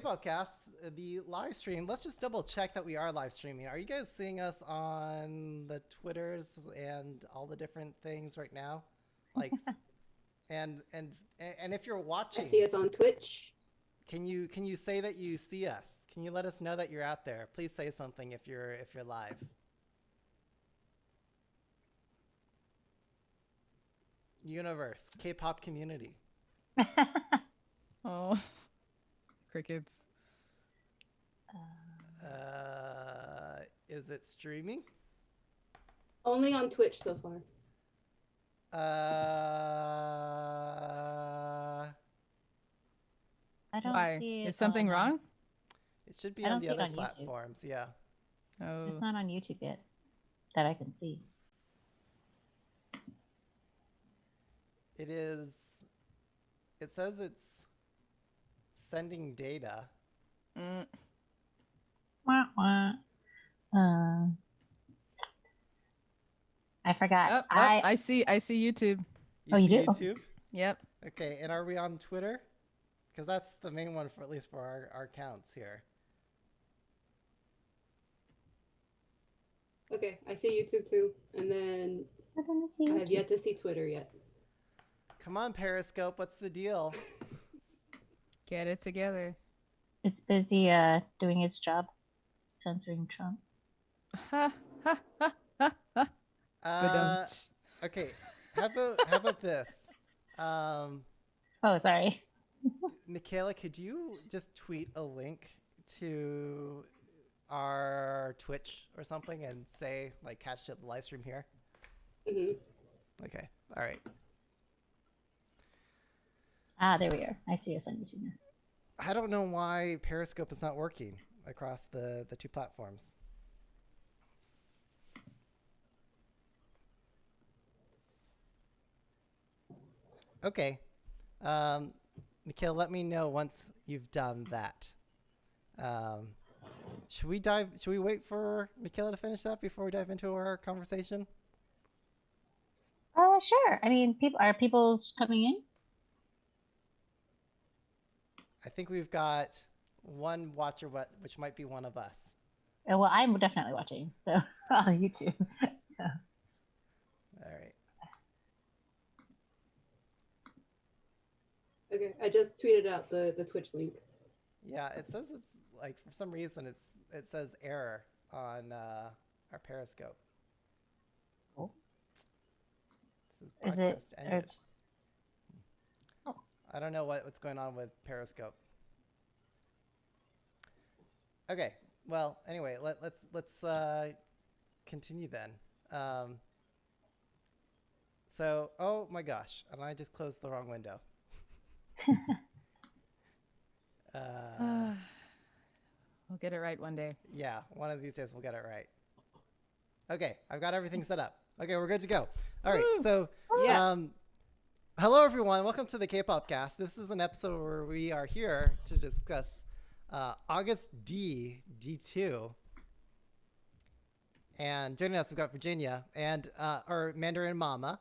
Kpopcast, the live stream. Let's just double check that we are live streaming. Are you guys seeing us on the Twitters and all the different things right now? Like, and if you're watching, I see us on Twitch. Can you say that you see us? Can you let us know that you're out there? Please say something if you're live. Universe, K-pop community. Oh, crickets. Is it streaming? Only on Twitch so far. I don't Why? see it. Is something wrong? It should be I on don't the see it other on YouTube. platforms. Yeah. Oh, It's not on YouTube yet that I can see. It is. It says it's sending data. Wah, wah. I forgot. I see YouTube. Oh, you see do? YouTube? Yep. Okay, and are we on Twitter? Because that's the main one for at least for our accounts here. Okay, I see YouTube too, and then I don't see I have YouTube. yet to see Twitter yet. Come on, Periscope, what's the deal? Get it together. It's busy doing its job, censoring Trump. Ha ha ha ha ha. Ba-dum. Okay, how about this? Oh, sorry. Michaela, could you just tweet a link to our Twitch or something and say, like, catch the live stream here? Okay, all right. Ah, there we are. I see us on YouTube now. I don't know why Periscope is not working across the two platforms. Okay. Mikhail, let me know once you've done that. Should we wait for Michaela to finish that before we dive into our conversation? Sure. I mean, are people coming in? I think we've got one watcher, which might be one of us. Well, I'm definitely watching, so on YouTube. All right. Okay, I just tweeted out the Twitch link. Yeah, it says it's like for some reason it says error on our Periscope. Oh. This Is it? broadcast ended. I don't know what's going on with Periscope. Okay. Well, anyway, let's continue then. So, oh my gosh, and I just closed the wrong window. We'll get it right one day. Yeah, one of these days we'll get it right. Okay, I've got everything set up. Okay, we're good to go. All right, so Yeah. hello everyone. Welcome to the Kpopcast. This is an episode where we are here to discuss August D2. And joining us, we've got Virginia and our Mandarin Mama.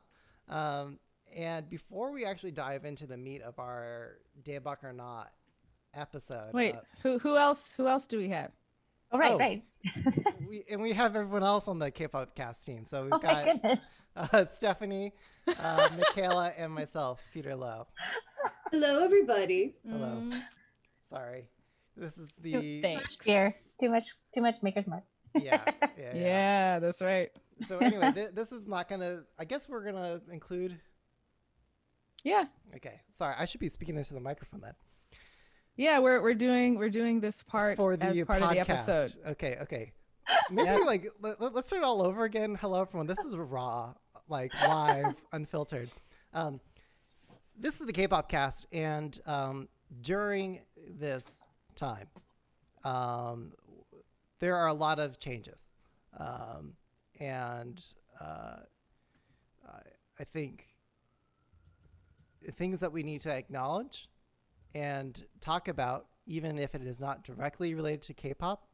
And before we actually dive into the meat of our Daebak or Not episode, Wait, who else do we have? Oh, right, Oh. right. we have everyone else on the Kpopcast team. So we've Oh my got goodness. Stephanie, Michaela, and myself, Peter Lowe. Hello, everybody. Hello. Mm, Sorry, this is the thanks. Here, too much Maker's Mark. yeah. Yeah, that's right. So anyway, this is not gonna. I guess we're gonna include. Yeah. Okay, sorry, I should be speaking into the microphone then. Yeah, we're doing this part For the as part of the podcast. episode. Okay. Maybe like let's start all over again. Hello everyone. This is raw, like live, unfiltered. This is the Kpopcast, and during this time, there are a lot of changes, and I think things that we need to acknowledge and talk about, even if it is not directly related to K-pop.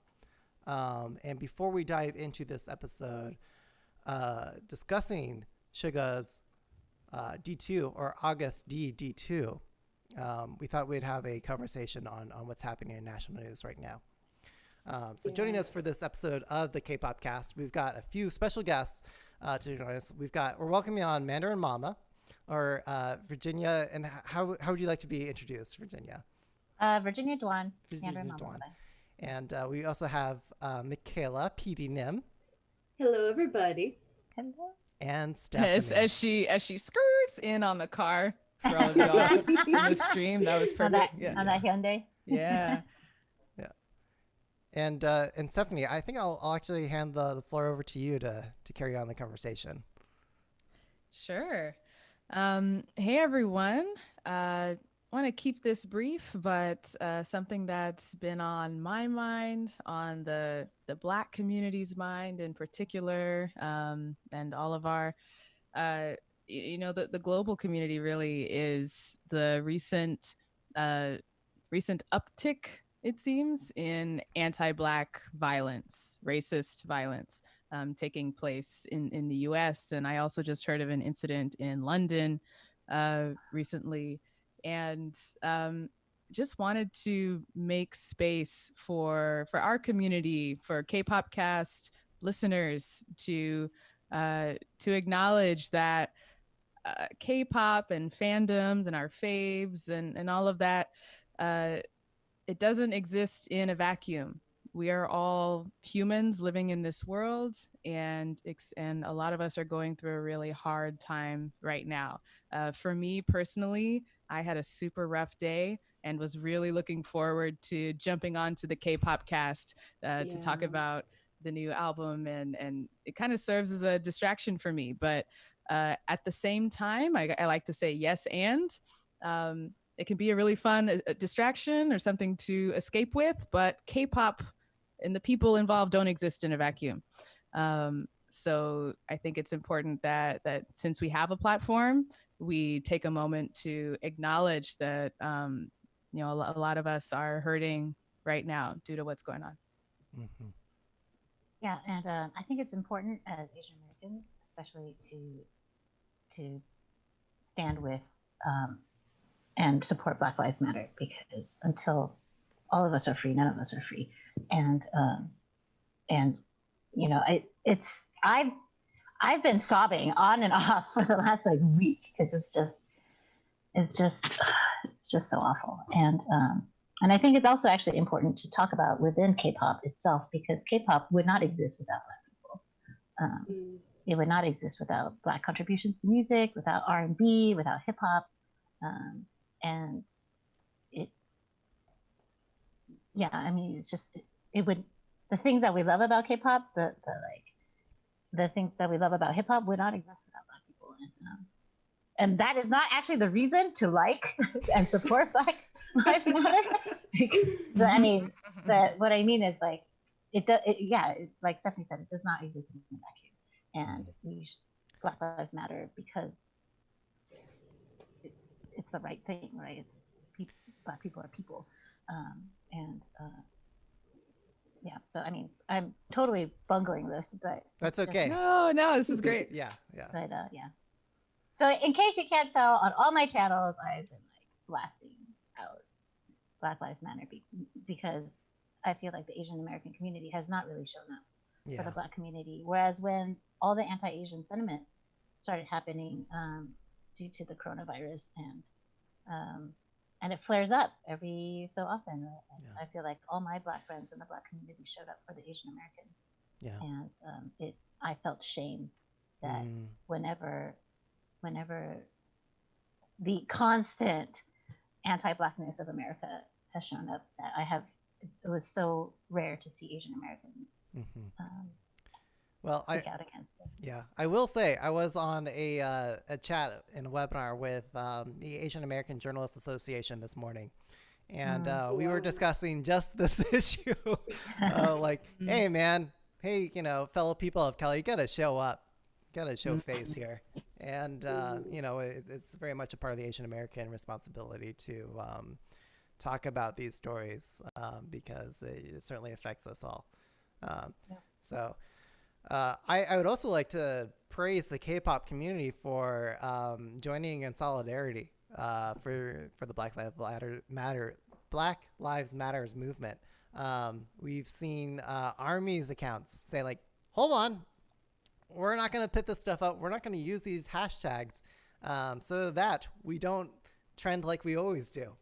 And before we dive into this episode, discussing Suga's D2 or August D2, we thought we'd have a conversation on what's happening in national news right now. So joining us for this episode of the Kpopcast, we've got a few special guests to join us. We're welcoming on Mandarin Mama, or Virginia. And how would you like to be introduced, Virginia? Virginia Dwan. Virginia Dwan. And we also have Michaela PD Nim. Hello, everybody. Hello. And Stephanie. As she skirts in on the car for all of y'all in the stream. That was perfect. On that Hyundai. Yeah. And Stephanie, I think I'll actually hand the floor over to you to carry on the conversation. Sure. Hey, everyone. I want to keep this brief, but something that's been on my mind, on the Black community's mind in particular, and all of our, the global community really is the recent uptick, it seems, in anti-Black violence, racist violence taking place in the US. And I also just heard of an incident in London recently, and just wanted to make space for our community, for Kpopcast listeners to acknowledge that K-pop and fandoms and our faves and all of that, it doesn't exist in a vacuum. We are all humans living in this world, and a lot of us are going through a really hard time right now. For me personally, I had a super rough day and was really looking forward to jumping onto the Kpopcast to talk about the new album, and it kind of serves as a distraction for me. But at the same time, I like to say yes, and it can be a really fun distraction or something to escape with, but K-pop and the people involved don't exist in a vacuum. So I think it's important that since we have a platform, we take a moment to acknowledge that a lot of us are hurting right now due to what's going on. Mm-hmm. Yeah, and I think it's important as Asian Americans, especially to stand with and support Black Lives Matter, because until all of us are free, none of us are free. And I've been sobbing on and off for the last week, because it's just so awful. And I think it's also actually important to talk about within K-pop itself, because K-pop would not exist without Black people. It would not exist without Black contributions to music, without R&B, without hip hop. And it's just, it would, the things that we love about K-pop, the things that we love about hip hop would not exist without Black people. And that is not actually the reason to like and support Black Lives Matter. What I mean is like Stephanie said, it does not exist in a vacuum. And Black Lives Matter because it's the right thing, right? Black people are people. So I'm totally bungling this, but that's okay. No, this is great. Yeah. But so in case you can't tell, on all my channels, I've been blasting out Black Lives Matter because I feel like the Asian American community has not really shown up for the Black community. Whereas when all the anti-Asian sentiment started happening due to the coronavirus, and it flares up every so often. I feel like all my Black friends in the Black community showed up for the Asian Americans. Yeah. And I felt shame that whenever the constant anti-Blackness of America has shown up, that it was so rare to see Asian Americans speak out against it. Yeah, I will say I was on a chat in a webinar with the Asian American Journalists Association this morning, and we were discussing just this issue. Hey man, fellow people of color, you gotta show up, gotta show face here, and it's very much a part of the Asian American responsibility to talk about these stories because it certainly affects us all. So. I would also like to praise the K-pop community for joining in solidarity for the Black Lives Matters movement. We've seen armies accounts say like, hold on, we're not going to put this stuff up. We're not going to use these hashtags so that we don't trend like we always do,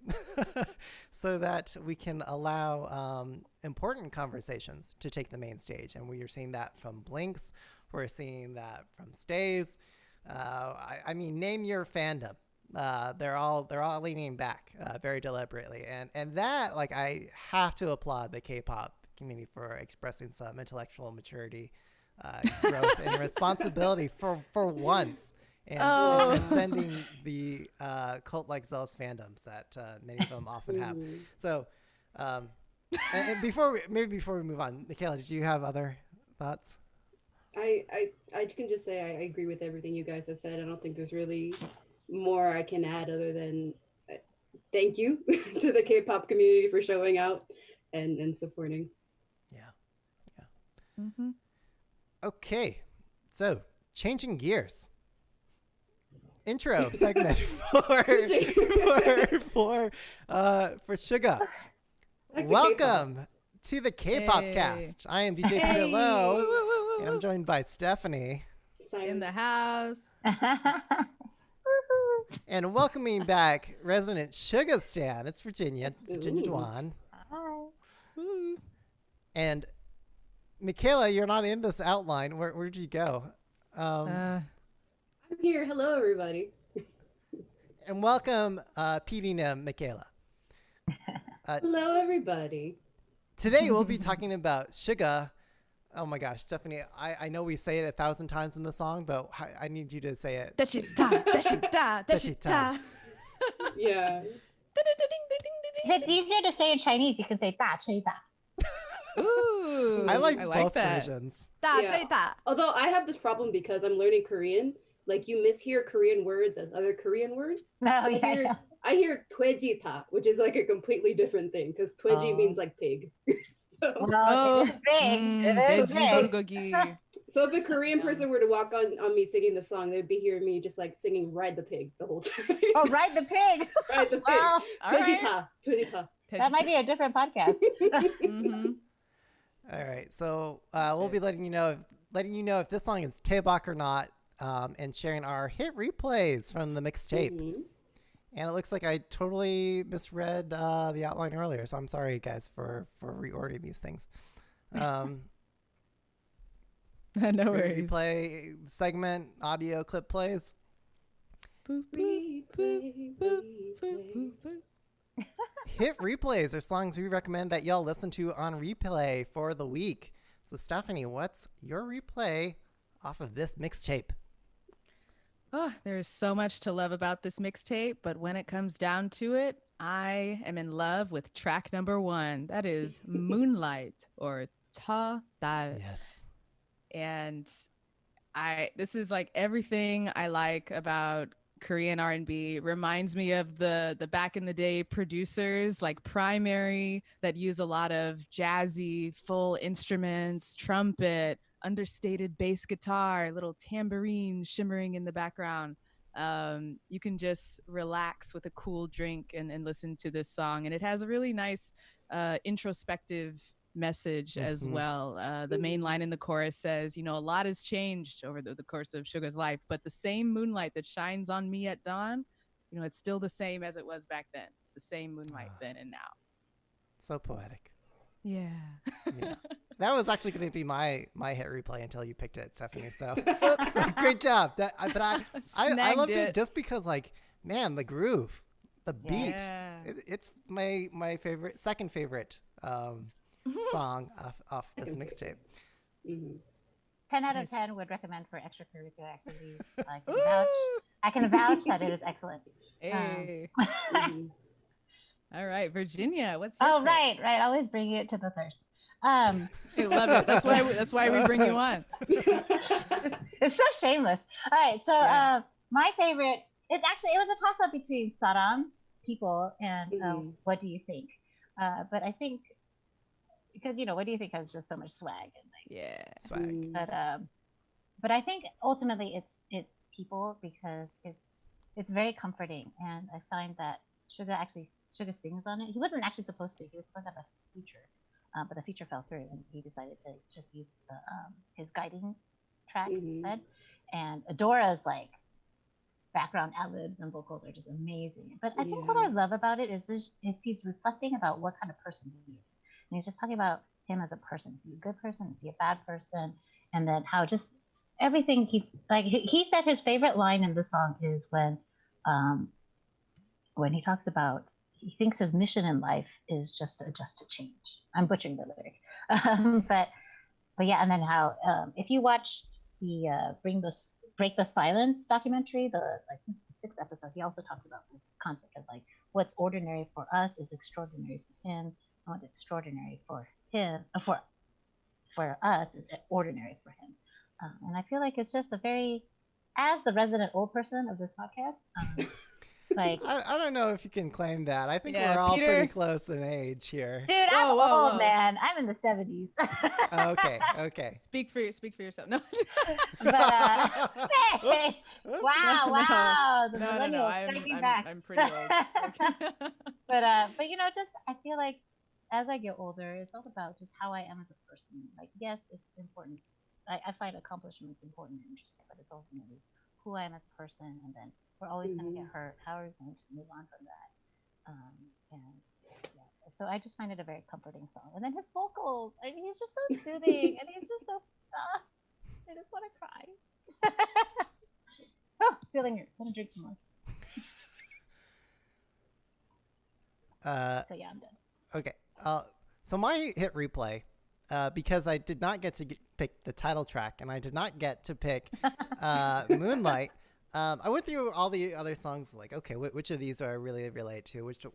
so that we can allow important conversations to take the main stage. And we are seeing that from Blinks. We're seeing that from Stays. I mean, name your fandom. They're all leaning back very deliberately, and that, like, I have to applaud the K-pop community for expressing some intellectual maturity, growth, and responsibility for once, and transcending the cult-like zealous fandoms that many of them often have. So, and before we move on, Michaela, did you have other thoughts? I can just say I agree with everything you guys have said. I don't think there's really more I can add other than thank you to the K-pop community for showing out and supporting. Yeah. Mm-hmm. Okay, so changing gears. Intro segment for Suga. Like Welcome to the Kpopcast. Hey. I am DJ Peter Lowe, and I'm joined by Stephanie. In the house. And welcoming back resident Suga Stan. It's Virginia Ooh. Dwan. Hi. Ooh. And Michaela, you're not in this outline. Where'd you go? I'm here. Hello, everybody. And welcome, PD Nim, Michaela. Hello, everybody. Today we'll be talking about Suga. Oh my gosh, Stephanie, I know we say it 1,000 times in the song, but I need you to say it. Dashita, dashita, dashita. Yeah. If it's easier to say in Chinese, you can say da chui da. Ooh, I like both that. versions. Da, Yeah. chui da. Although I have this problem because I'm learning Korean. Like, you mishear Korean words as other Korean words. No, So yeah. I hear twejita, which is like a completely different thing because tweji Oh. means like pig. So, Oh, Well, it is big. It is Deji big. bulgogi. so if a Korean person were to walk on me singing the song, they'd be hearing me just like singing "Ride the Pig" the whole time. Oh, ride the pig. Ride the pig. Wow, All right. Twejita, twejita. that might be a different podcast. Mm-hmm. All right, so we'll be letting you know if this song is Taebak or not, and sharing our hit replays from the mixtape. Mhm. And it looks like I totally misread the outline earlier, so I'm sorry, guys, for reordering these things. No worries. Replay segment, audio clip plays. Boop, boop, boop, boop, boop, boop. Hit replays are songs we recommend that y'all listen to on replay for the week. So, Stephanie, what's your replay off of this mixtape? Oh, there's so much to love about this mixtape, but when it comes down to it, I am in love with track number 1. That is Moonlight, or Ta Da. Yes. And this is like everything I like about Korean R&B. Reminds me of the back in the day producers like Primary that use a lot of jazzy full instruments, trumpet, understated bass guitar, little tambourine shimmering in the background. You can just relax with a cool drink and listen to this song. And it has a really nice introspective message as well. The main line in the chorus says, a lot has changed over the course of Suga's life, but the same moonlight that shines on me at dawn, it's still the same as it was back then. It's the same moonlight then and now. So poetic. Yeah. Yeah. That was actually going to be my hit replay until you picked it, Stephanie. So great job. I loved it just because, like, man, the groove, the beat. Yeah. It's my favorite, second favorite song off this mixtape. 10 out of Nice. 10 would recommend for extracurricular activities. I can vouch that it is excellent. Hey. Mhm. All right, Virginia, what's your Oh, pick? right. Always bring it to the thirst. I love it. That's why we bring you on. It's so shameless. All right, so Yeah. my favorite, it was a toss up between Saram, People, and Mhm. What Do You Think? But I think, because, What Do You Think has just so much swag. And Yeah. Swag. Mm. but I think ultimately it's People because it's it's very comforting, and I find that Suga sings on it. He wasn't actually supposed to. He was supposed to have a feature, but the feature fell through, and he decided to just use his guiding track instead. And Adora's like background ad-libs and vocals are just amazing. But I think what I love about it is he's reflecting about what kind of person he is. And he's just talking about him as a person. Is he a good person? Is he a bad person? And then how just everything he said his favorite line in the song is when he talks about he thinks his mission in life is just to adjust to change. I'm butchering the lyric. But yeah, and then how if you watch the Break the Silence documentary, the sixth episode, he also talks about this concept of like what's ordinary for us is extraordinary for him, and what's extraordinary for him for us is ordinary for him. And I feel like it's just a very, as the resident old person of this podcast, like I don't know if you can claim that. I think Yeah, we're all Peter- pretty close in age here. dude, I'm Whoa, old, whoa. man. I'm in the 70s. Okay. Speak for yourself. No. But Whoops. wow, the No. millennials striking back. I'm pretty old. But you know, just I feel like as I get older, it's all about just how I am as a person. Like, yes, it's important. I find accomplishments important and interesting, but it's ultimately who I am as a person. And then we're always going to get hurt. How are we going to move on from that? So I just find it a very comforting song. And then his vocals, I mean, he's just so soothing, and he's just so. I just want to cry. Oh, feeling it. Want to drink some more. So yeah, I'm done. Okay. So my hit replay, because I did not get to pick the title track and I did not get to pick Moonlight, I went through all the other songs like, okay, which of these do I really relate to? Which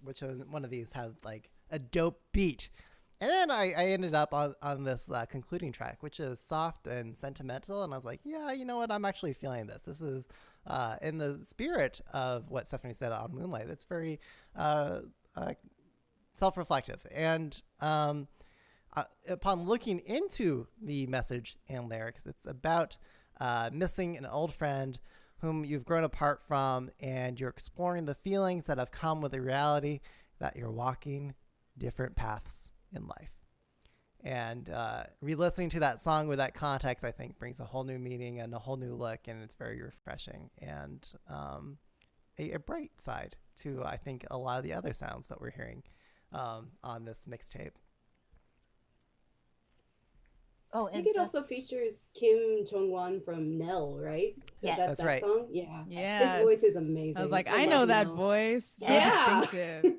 one of these have like a dope beat? And then I ended up on this concluding track, which is soft and sentimental. And I was like, yeah, you know what? I'm actually feeling this. This is in the spirit of what Stephanie said on Moonlight. It's very self-reflective. And upon looking into the message and lyrics, it's about missing an old friend whom you've grown apart from, and you're exploring the feelings that have come with the reality that you're walking different paths in life. And re-listening to that song with that context, I think, brings a whole new meaning and a whole new look, and it's very refreshing and a bright side to, I think, a lot of the other sounds that we're hearing on this mixtape. Oh, I think it also features Kim Jong-won from Nell, right? Yeah. That's that right. song? Yeah. Yeah. His voice is amazing. I was like, I know love that Nell. voice. So Yeah. distinctive.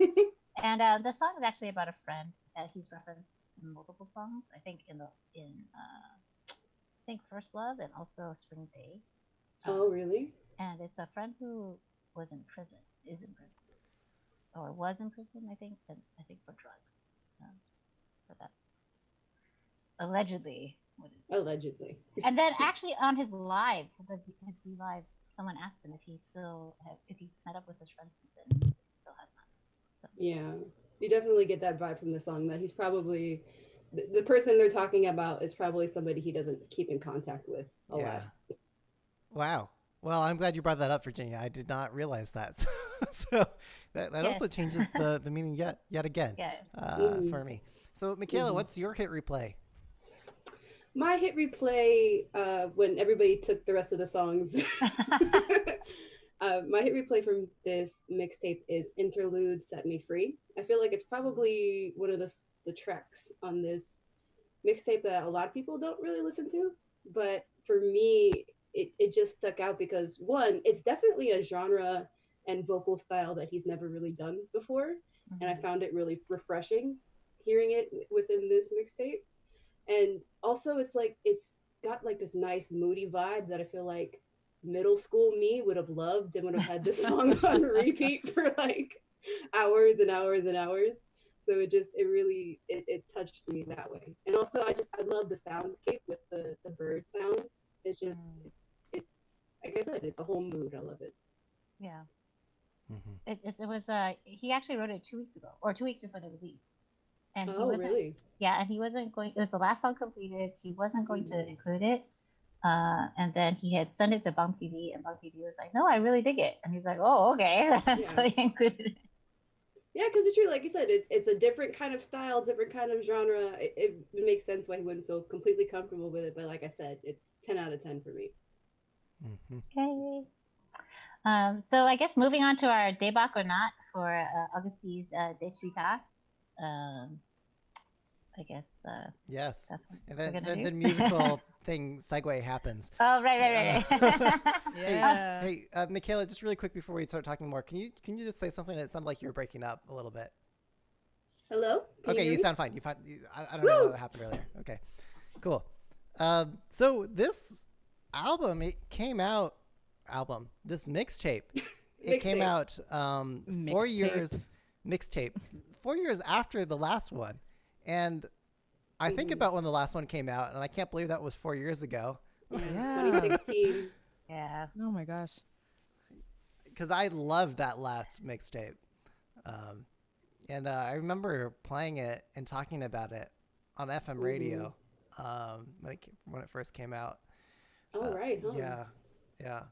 And the song is actually about a friend that he's referenced in multiple songs. I think in First Love and also Spring Day. Oh, really? And it's a friend who is in prison, or was in prison, I think for drugs. But that's allegedly what it is. Allegedly. And then actually on his live, his V Live, someone asked him if he's met up with his friends since then. He still has not. So. Yeah. You definitely get that vibe from the song that he's probably the person they're talking about is probably somebody he doesn't keep in contact with a lot. Wow. Well, I'm glad you brought that up, Virginia. I did not realize that. So that also changes the meaning yet again for me. So, Michaela, what's your hit replay? My hit replay, when everybody took the rest of the songs, my hit replay from this mixtape is Interlude Set Me Free. I feel like it's probably one of the tracks on this mixtape that a lot of people don't really listen to. But for me, it just stuck out because, one, it's definitely a genre and vocal style that he's never really done before. Mm-hmm. And I found it really refreshing hearing it within this mixtape. And also it's got like this nice moody vibe that I feel like middle school me would have loved and would have had this song on repeat for like hours and hours and hours. So it really touched me that way. And also I love the soundscape with the bird sounds. It's just it's like I said, it's a whole mood. I love it. Yeah. Mm-hmm. It was he actually wrote it 2 weeks ago, or 2 weeks before the release. And really? Yeah, and he wasn't going. It was the last song completed. He wasn't going to include it, And then he had sent it to Bump TV, and Bump TV was like, "No, I really dig it." And he's like, "Oh, okay." So he included it. Yeah, because it's true, like you said, it's a different kind of style, different kind of genre. It makes sense why he wouldn't feel completely comfortable with it. But like I said, it's 10 out of 10 for me. Okay. So I guess moving on to our debak or not for Augusti's D-2. I guess. Yes. That's what And we're gonna then do. the musical thing segue happens. Oh, right. Yeah. Hey, Michaela, just really quick before we start talking more, can you just say something that sounded like you were breaking up a little bit? Hello? Can Okay, hear you me? sound fine. I don't know what happened earlier. Okay, cool. So this album, it came out. This mixtape, it came Mixtape. out 4 years. Mixtape 4 years after the last one, and I think about when the last one came out, and I can't believe that was 4 years ago. Yeah. 2016. Yeah. Oh my gosh. Because I loved that last mixtape, and I remember playing it and talking about it on FM radio when it first came out. Oh, right. Huh? Yeah.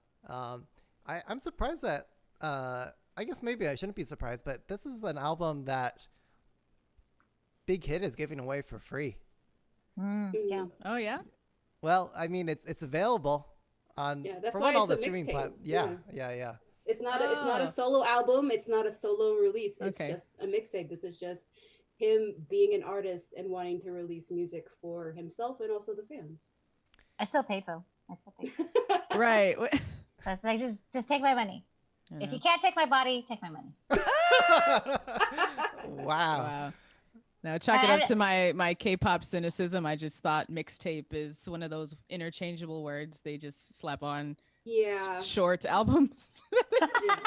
I'm surprised that I guess maybe I shouldn't be surprised, but this is an album that Big Hit is giving away for free. Yeah. Oh yeah. Well, I mean, it's available on Yeah, that's for why all it's the a streaming mixtape. platforms. Yeah. It's not a Oh. solo album. It's not a solo release. It's Okay. just a mixtape. This is just him being an artist and wanting to release music for himself and also the fans. I still pay though. Right. That's like just take my money. If you can't take my body, take my money. Wow. Wow. Now chalk it up to my K-pop cynicism. I just thought mixtape is one of those interchangeable words they just slap on Yeah. short albums. Yeah.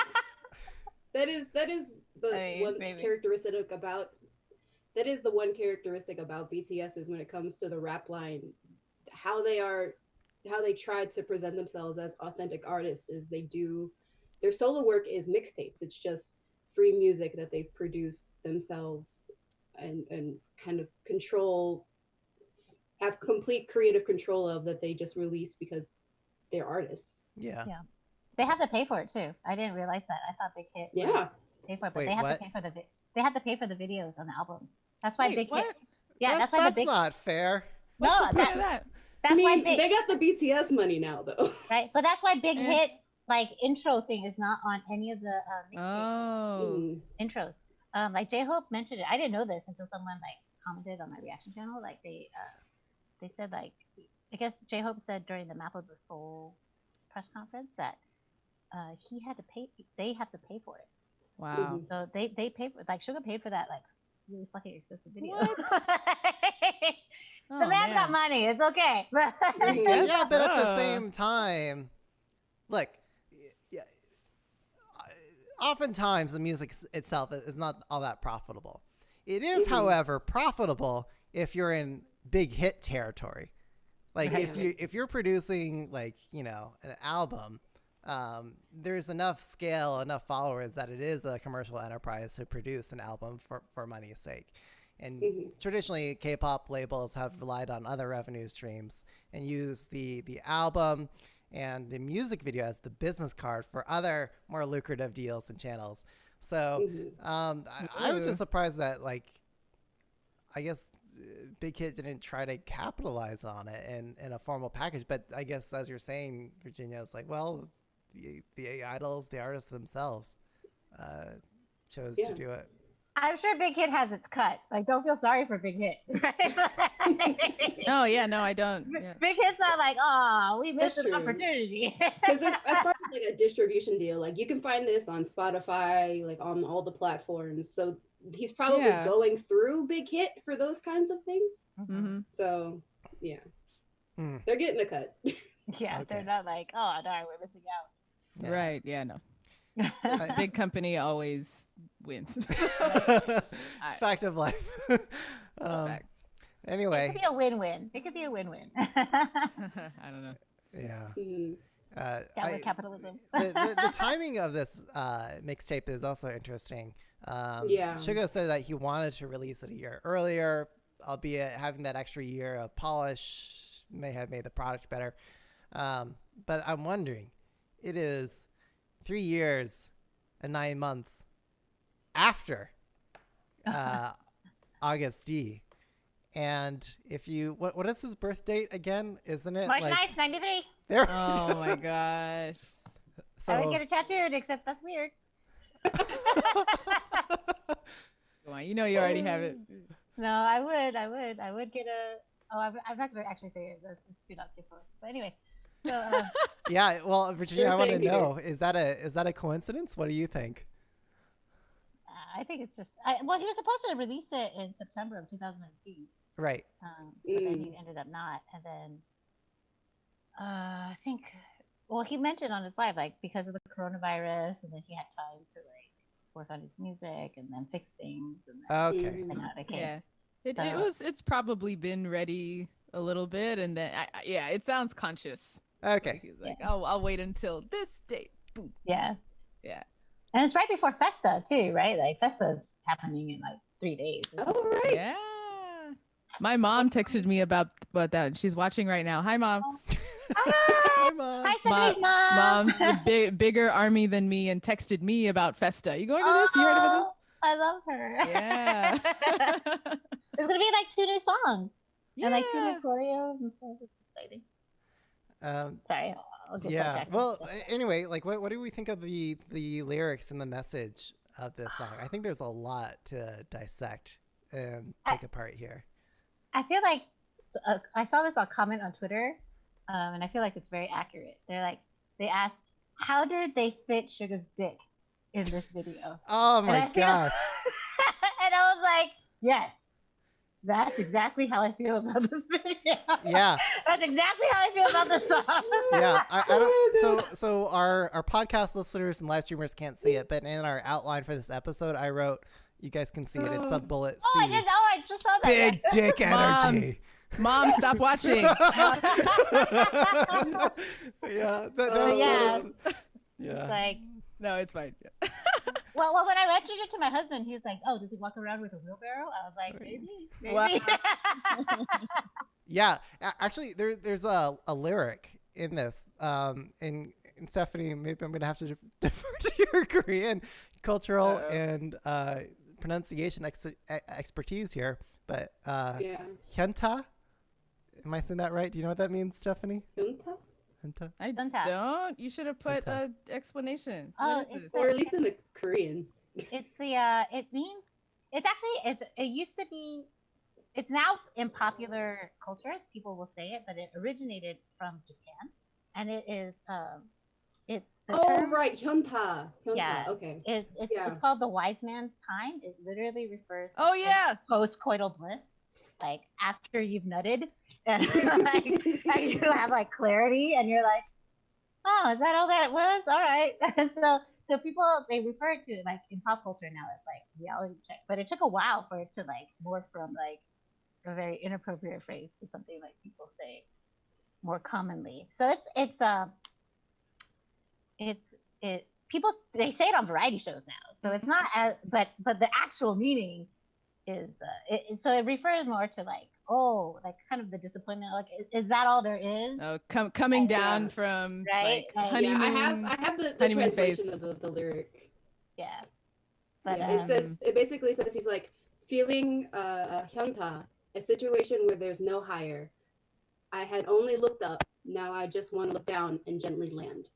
That is the one maybe. characteristic about BTS is when it comes to the rap line, how they try to present themselves as authentic artists is their solo work is mixtapes. It's just free music that they've produced themselves and kind of have complete creative control of, that they just release because they're artists. Yeah. They have to pay for it too. I didn't realize that. I thought Big Hit Yeah. pay for it, but Wait, they have what? to pay for they have to pay for the videos on the albums. That's why Wait, Big what? Hit. Yeah, that's why the Big. not fair. What's No, the point of that? That's I mean, why Big. they got the BTS money now, though. Right, but that's why Big Eh. Hit's like intro thing is not on any of the mixtape Oh. intros. Like J-Hope mentioned it. I didn't know this until someone like commented on my reaction channel. Like they said, like, I guess J-Hope said during the Map of the Soul press conference that he had to pay. They have to pay for it. Wow. So they pay for, like, Suga paid for that like really fucking expensive video. What? The man's got money. It's okay. guess Yeah, but at the so. same time, look, yeah, oftentimes the music itself is not all that profitable. It is, however, profitable if you're in big hit territory. Like Right. if you're producing like, you know, an album, there's enough scale, enough followers that it is a commercial enterprise to produce an album for money's sake. And traditionally, K-pop labels have relied on other revenue streams and use the album and the music video as the business card for other more lucrative deals and channels. So I was just surprised that, like, I guess Big Hit didn't try to capitalize on it in a formal package. But I guess, as you're saying, Virginia, it's like, well, the idols, the artists themselves chose to do it. I'm sure Big Hit has its cut. Like, don't feel sorry for Big Hit. No, yeah, no, I don't. Yeah. Big Hit's not like, oh, we missed That's an true. opportunity. Because as part of like a distribution deal, like you can find this on Spotify, like on all the platforms. So he's probably going through Big Hit for those kinds of things. Mm-hmm. So yeah, they're getting a cut. Yeah, Okay. they're not like, oh, darn, we're missing out. Yeah. Right. Yeah. No. Big company always wins. Fact of life. Facts. It Anyway, could be a win-win. It could be a win-win. I don't know. yeah. With capitalism. The timing of this mixtape is also interesting. Suga said that he wanted to release it a year earlier, albeit having that extra year of polish may have made the product better. But I'm wondering, it is 3 years and 9 months after August D. And if you, what is his birth date again? Isn't it March like 9th, 93. there? Oh my gosh. So I would get it tattooed, except that's weird. Come on, you know you already have it. No, I would get a. Oh, I'm not gonna actually say it. It's not too close. But anyway, so yeah, well, Virginia, You're I want to saying, Peter. know, is that a coincidence? What do you think? I think it's just. Well, he was supposed to release it in September of 2018, Right. but then he ended up not. And then I think, well, he mentioned on his live like because of the coronavirus, and then he had time to like work on his music and then fix things. And then Okay. and out it came. Yeah. So- It's probably been ready a little bit, and then yeah, it sounds conscious. Okay. He's like, oh, I'll wait until this date. Boom. Yeah. Yeah. And it's right before Festa too, right? Like Festa's happening in like 3 days. or something. Oh, right. Yeah. My mom texted me about that. She's watching right now. Hi, mom. Hi, Mom. Hi, Cedric, Mom. Mom's a bigger army than me and texted me about Festa. You going to this? You heard about Oh, I love her. this? Yeah. There's gonna be like 2 new songs and like 2 Yeah. new choreos and stuff. It's exciting. Sorry. I'll get Yeah. back. Well, anyway, like, what do we think of the lyrics and the message of this song? I think there's a lot to dissect and take apart here. I feel like I saw this on comment on Twitter, and I feel like it's very accurate. They asked, how did they fit Suga's dick in this video? Oh And I my feel- gosh. And I was like, yes, that's exactly how I feel about this video. Yeah. That's exactly how I feel about this song. Yeah. I don't. So our podcast listeners and live streamers can't see it, but in our outline for this episode, I wrote. You guys can see it. It's a bullet C. I just saw that. Big dick Mom. energy. Mom, stop watching. Yeah. Yeah. Yeah. It's like, No, it's fine. well, when I mentioned it to my husband, he was like, "Oh, does he walk around with a wheelbarrow?" I was like, "Maybe." Wow. Yeah. Actually, there's a lyric in this. And Stephanie, maybe I'm gonna have to defer to your Korean cultural and pronunciation expertise here. But Yeah. hyunta, am I saying that right? Do you know what that means, Stephanie? Junta? Hyunta. I Dunta. don't. You should have put Dunta. an explanation. Oh, What is it's this? Or at least in the Korean. It's the it means it's actually it used to be it's now in popular culture. People will say it, but it originated from Japan, and it is it's the Oh, term right. Hyunta. Hyunta. Yeah. Okay. it's Yeah. called the wise man's time. It literally refers to Oh, yeah. post-coital bliss, like after you've nutted and like and you have like clarity and you're like, oh, is that all that it was? All right. So people they refer to it like in pop culture now it's like reality check, but it took a while for it to like morph from like a very inappropriate phrase to something like people say more commonly. So people they say it on variety shows now. So it's not as but the actual meaning is so it refers more to like kind of the disappointment, like is that all there is? Oh, coming down Yeah. from Right? like Like, honeymoon. I have the honeymoon translation phase. of the lyric. Yeah. But Yeah, it basically says he's like feeling hyunta, a situation where there's no higher. I had only looked up, now I just want to look down and gently land.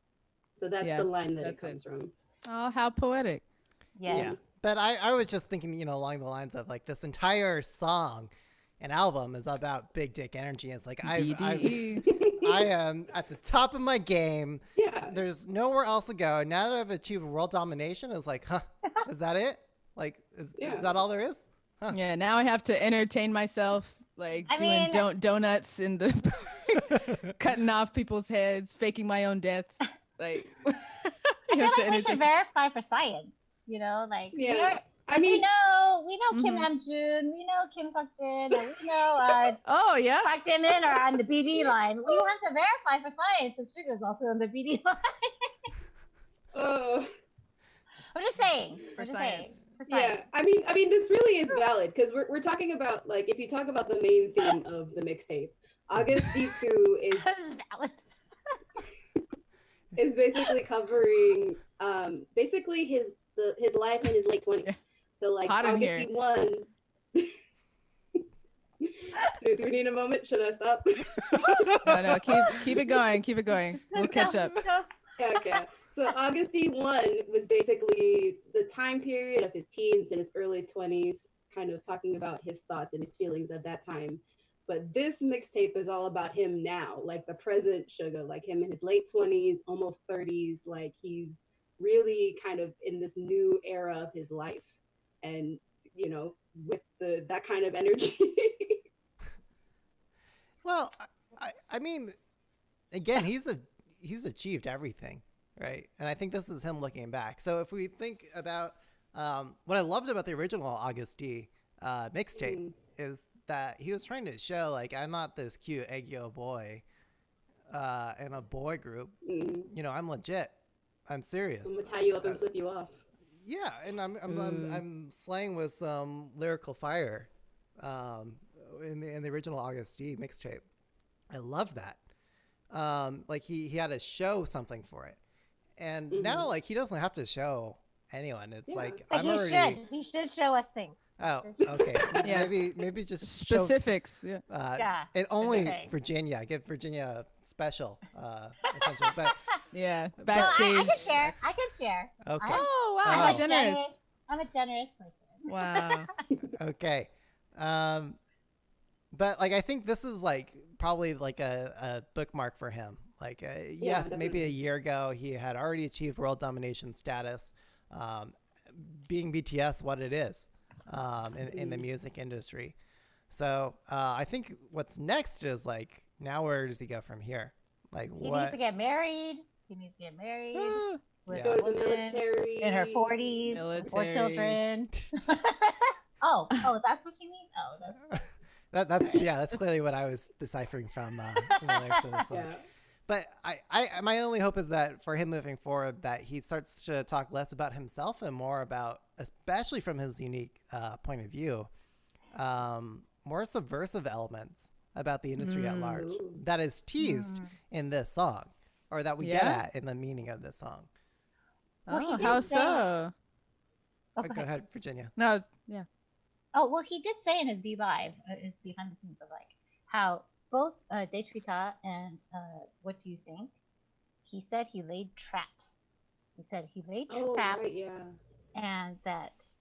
So that's Yeah, the line that it that's it. comes from. Oh, how poetic. yeah. But I was just thinking, along the lines of like this entire song and album is about big dick energy. It's like BDE. I am at the top of my game. Yeah. There's nowhere else to go. Now that I've achieved world domination, it's like, is that it? Like, is that all there is? Huh. Yeah, now I have to entertain myself, like I doing mean- donuts in the cutting off people's heads, faking my own death. Like I you feel have to like we should entertain. verify for science, like Yeah. I we mean, know Kim Mhm. Namjoon, we know Kim Seokjin, and we know Oh yeah. Park Jae-min are on the BD line. We have to verify for science if Suga's also on the BD line. I'm just saying. For I'm just science. saying, for science. yeah. I mean, this really is valid because we're talking about like if you talk about the main theme of the mixtape, August D-2 is This is valid. is basically covering basically his life in his late 20s. So like hot in August here. 1. Do we need a moment? Should I stop? No, keep it going. Keep it going. We'll catch up. Okay. So August 1 was basically the time period of his teens and his early 20s, kind of talking about his thoughts and his feelings at that time. But this mixtape is all about him now, like the present Sugar, like him in his late 20s, almost 30s. Like he's really kind of in this new era of his life. And, you know, with that kind of energy. Well, I mean, again, he's achieved everything, right? And I think this is him looking back. So if we think about what I loved about the original August D mixtape is that he was trying to show, like, I'm not this cute Aegyo boy in a boy group. You know, I'm legit. I'm serious. I'm gonna tie you up and flip you off. Yeah, and I'm slaying with some lyrical fire in the original August D mixtape. I love that. Like he had to show something for it, and now like he doesn't have to show anyone. It's like But I'm he already. He should show us things. Oh, okay. Yes. Maybe just Specifics. Yeah. Yeah. And only Okay. Virginia. Give Virginia special attention. But Yeah. Well, Backstage. I can share. I can share. okay. Oh wow, Oh. how generous. I'm a generous person. Wow. Okay. But like I think this is like probably like a bookmark for him. Like yes, maybe definitely. a year ago he had already achieved world domination status, being BTS what it is in the music industry. So I think what's next is like now where does he go from here? Like He what? needs to get married. He needs to get married with Yeah. Go a to the woman military. in her 40s, with 4 Military. children. oh, that's what you mean? Oh, That's clearly what I was deciphering from the lyrics of the song. Yeah. But my only hope is that for him moving forward, that he starts to talk less about himself and more about, especially from his unique point of view, more subversive elements about the industry at large Ooh. that is teased in this song, or that we get Yeah? at in the meaning of this song. Well, he Oh, did how say- so? Oh, Go ahead, Virginia. No, yeah. Oh, well, he did say in his V Live, his behind the scenes of like how both D-2 and What Do You Think? He said he laid traps. He said he laid Oh, traps, right, yeah.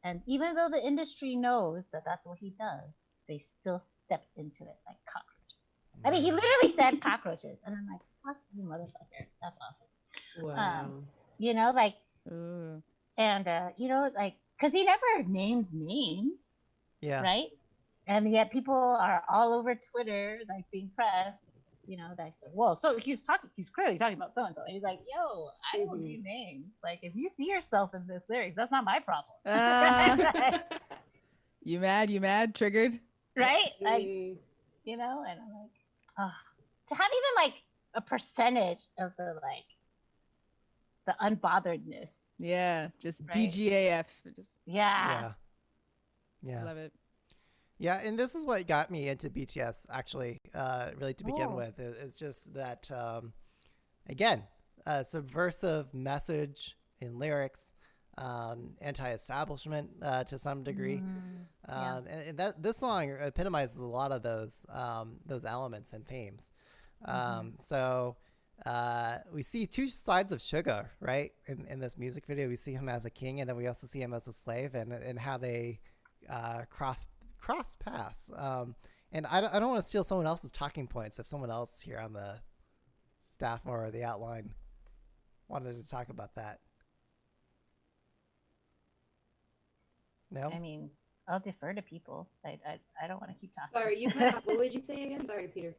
and even though the industry knows that that's what he does, they still stepped into it like cockroaches. I mean, he literally said cockroaches, and I'm like, fuck you, motherfucker. That's awesome. Wow. You know, like, Ooh. and you know, like, because he never names names. Yeah. Right? And yet people are all over Twitter, like being pressed, you know, that said, whoa, so he's clearly talking about so and so. And he's like, yo, I don't do names. Like, if you see yourself in this lyrics, that's not my problem. You mad? Triggered? Right? Like, you know, and I'm like, oh, to have even like a percentage of the unbotheredness. Yeah, just Right? DGAF. Just Yeah. Yeah. love it. Yeah, and this is what got me into BTS, actually, really to begin Oh. with. It's just that, again, a subversive message in lyrics, anti-establishment to some degree. Yeah. And that this song epitomizes a lot of those elements and themes. So we see two sides of Suga, right? In this music video, we see him as a king, and then we also see him as a slave, and how they cross paths. And I don't want to steal someone else's talking points if someone else here on the staff or the outline wanted to talk about that. No? I mean, I'll defer to people. I don't want to keep talking. Sorry, you cut off. What would you say again? Sorry, Peter.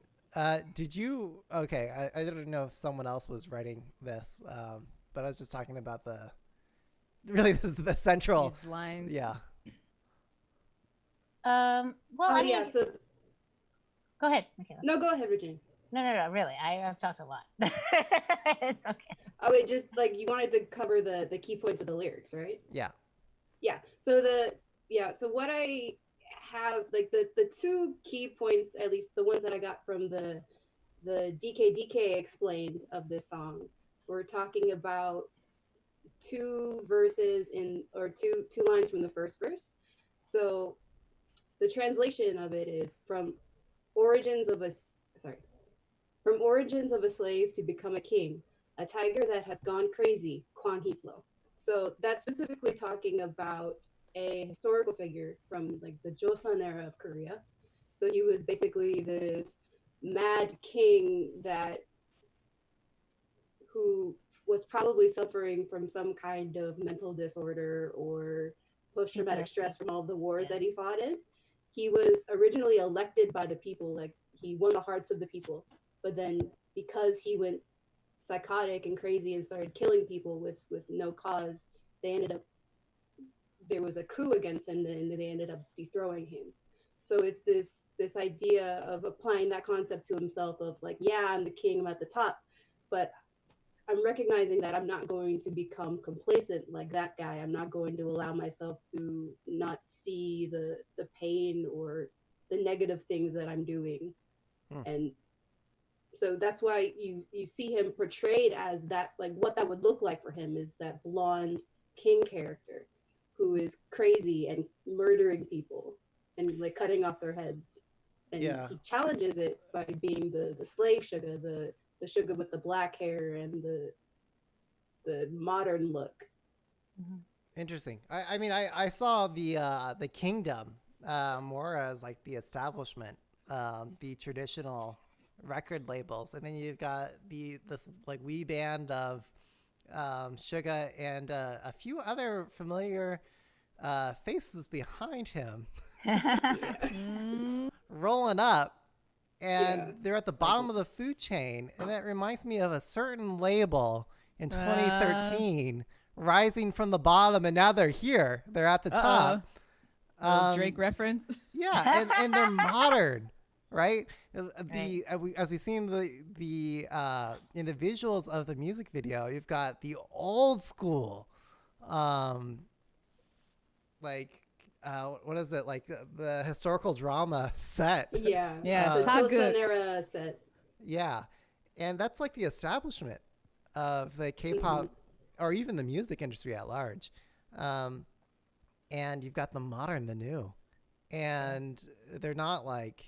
Did you? Okay, I don't know if someone else was writing this, but I was just talking about the central. These lines. Yeah. Well, I mean, yeah. So go ahead, Michaela. no, go ahead, Virginia. No, really. I've talked a lot. It's okay. Oh wait, just like you wanted to cover the key points of the lyrics, right? Yeah. Yeah. So so what I have, like the two key points, at least the ones that I got from the DK explained of this song, we're talking about two verses or two lines from the first verse. So the translation of it is origins of a sorry from origins of a slave to become a king, a tiger that has gone crazy, Kwang Hee Flo. So that's specifically talking about a historical figure from like the Joseon era of Korea. So he was basically this mad king who was probably suffering from some kind of mental disorder or post-traumatic stress from all the wars that he fought in. He was originally elected by the people, like he won the hearts of the people, but then because he went psychotic and crazy and started killing people with no cause, there was a coup against him and they ended up dethrowing him. So it's this idea of applying that concept to himself of like, yeah, I'm the king, I'm at the top, but I'm recognizing that I'm not going to become complacent like that guy. I'm not going to allow myself to not see the pain or the negative things that I'm doing. And so that's why you see him portrayed as that, like what that would look like for him is that blonde king character who is crazy and murdering people and like cutting off their heads. And he challenges it by being the slave sugar, the sugar with the black hair and the modern look. Interesting. I mean, I saw the kingdom more as like the establishment, the traditional record labels, and then you've got this like wee band of Suga and a few other familiar faces behind him rolling up. And they're at the bottom of the food chain. And that reminds me of a certain label in 2013 rising from the bottom. And now they're here. They're at the top. Drake reference. Yeah. And they're modern, right? As we've seen the in the visuals of the music video, you've got the old school, what is it, like the historical drama set? Yeah, the Joseon era set. Yeah, and that's like the establishment of the K-pop or even the music industry at large. And you've got the modern, the new, and they're not like,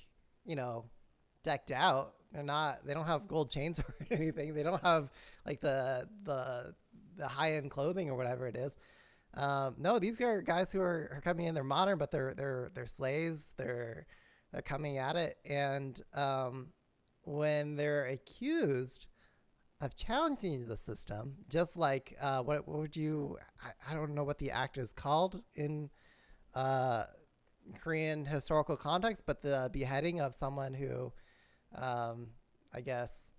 decked out. They don't have gold chains or anything. They don't have like the high-end clothing or whatever it is. No, these are guys who are coming in. They're modern, but they're slaves. They're coming at it, and when they're accused of challenging the system, just like what would you? I don't know what the act is called in Korean historical context, but the beheading of someone who, I guess,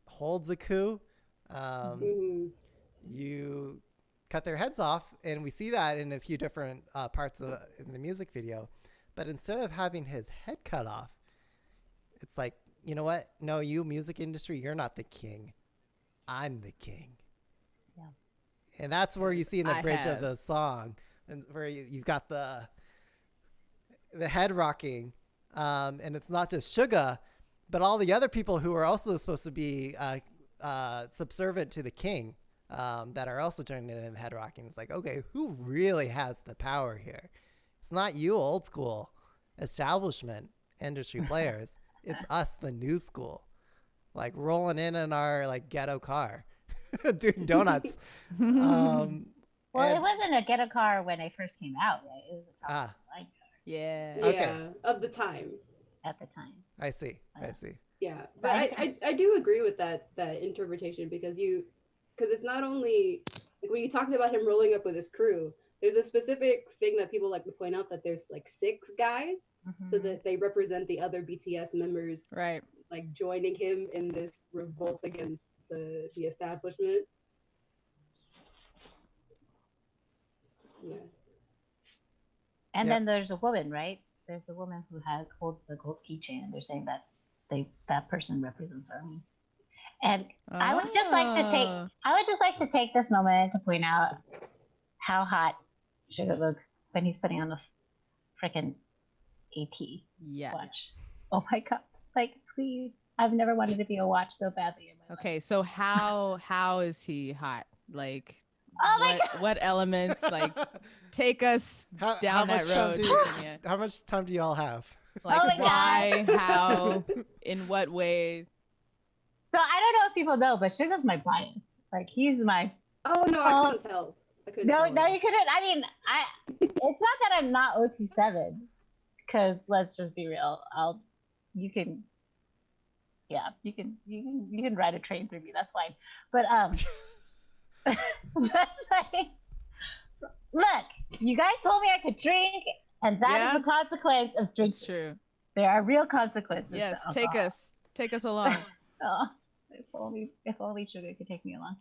holds a coup. You cut their heads off, and we see that in a few different parts in the music video. But instead of having his head cut off, it's like, you know what? No, you music industry, you're not the king. I'm the king. Yeah. And that's where you see in the bridge of the song, and where you've got the head rocking, and it's not just Suga, but all the other people who are also supposed to be subservient to the king. That are also joining in the head rocking. It's like, okay, who really has the power here? It's not you, old school establishment industry players. It's us, the new school, like rolling in our like ghetto car, doing donuts. Well, it wasn't a ghetto car when it first came out, right? It was a top line car. Yeah. Okay. Of the time. At the time. I see. Yeah, but I do agree with that interpretation because it's not only like when you talked about him rolling up with his crew, there's a specific thing that people like to point out that there's like 6 guys, so that they represent the other BTS members, right? Like joining him in this revolt against the establishment. Yeah. And then there's a woman, right? There's the woman who holds the gold keychain, and they're saying that that person represents ARMY. And I would just like to take this moment to point out how hot Suga looks when he's putting on the freaking AP watch. Oh my god! Like, please, I've never wanted to feel watched so badly in my life. Okay, so how is he hot? Like, Oh my God. what elements? Like, take us down that road, Virginia. How much time do y'all have? Like, Oh my why, how, in what way? So I don't know if people know, but Suga's my bias. Like he's my. Oh no, I couldn't tell. No, you couldn't. I mean, it's not that I'm not OT7, because let's just be real. You can ride a train through me. That's fine. But but like, look, you guys told me I could drink, and that is the consequence of drinking. It's true. There are real consequences. Yes, take us along. Oh, if only Sugar could take me along.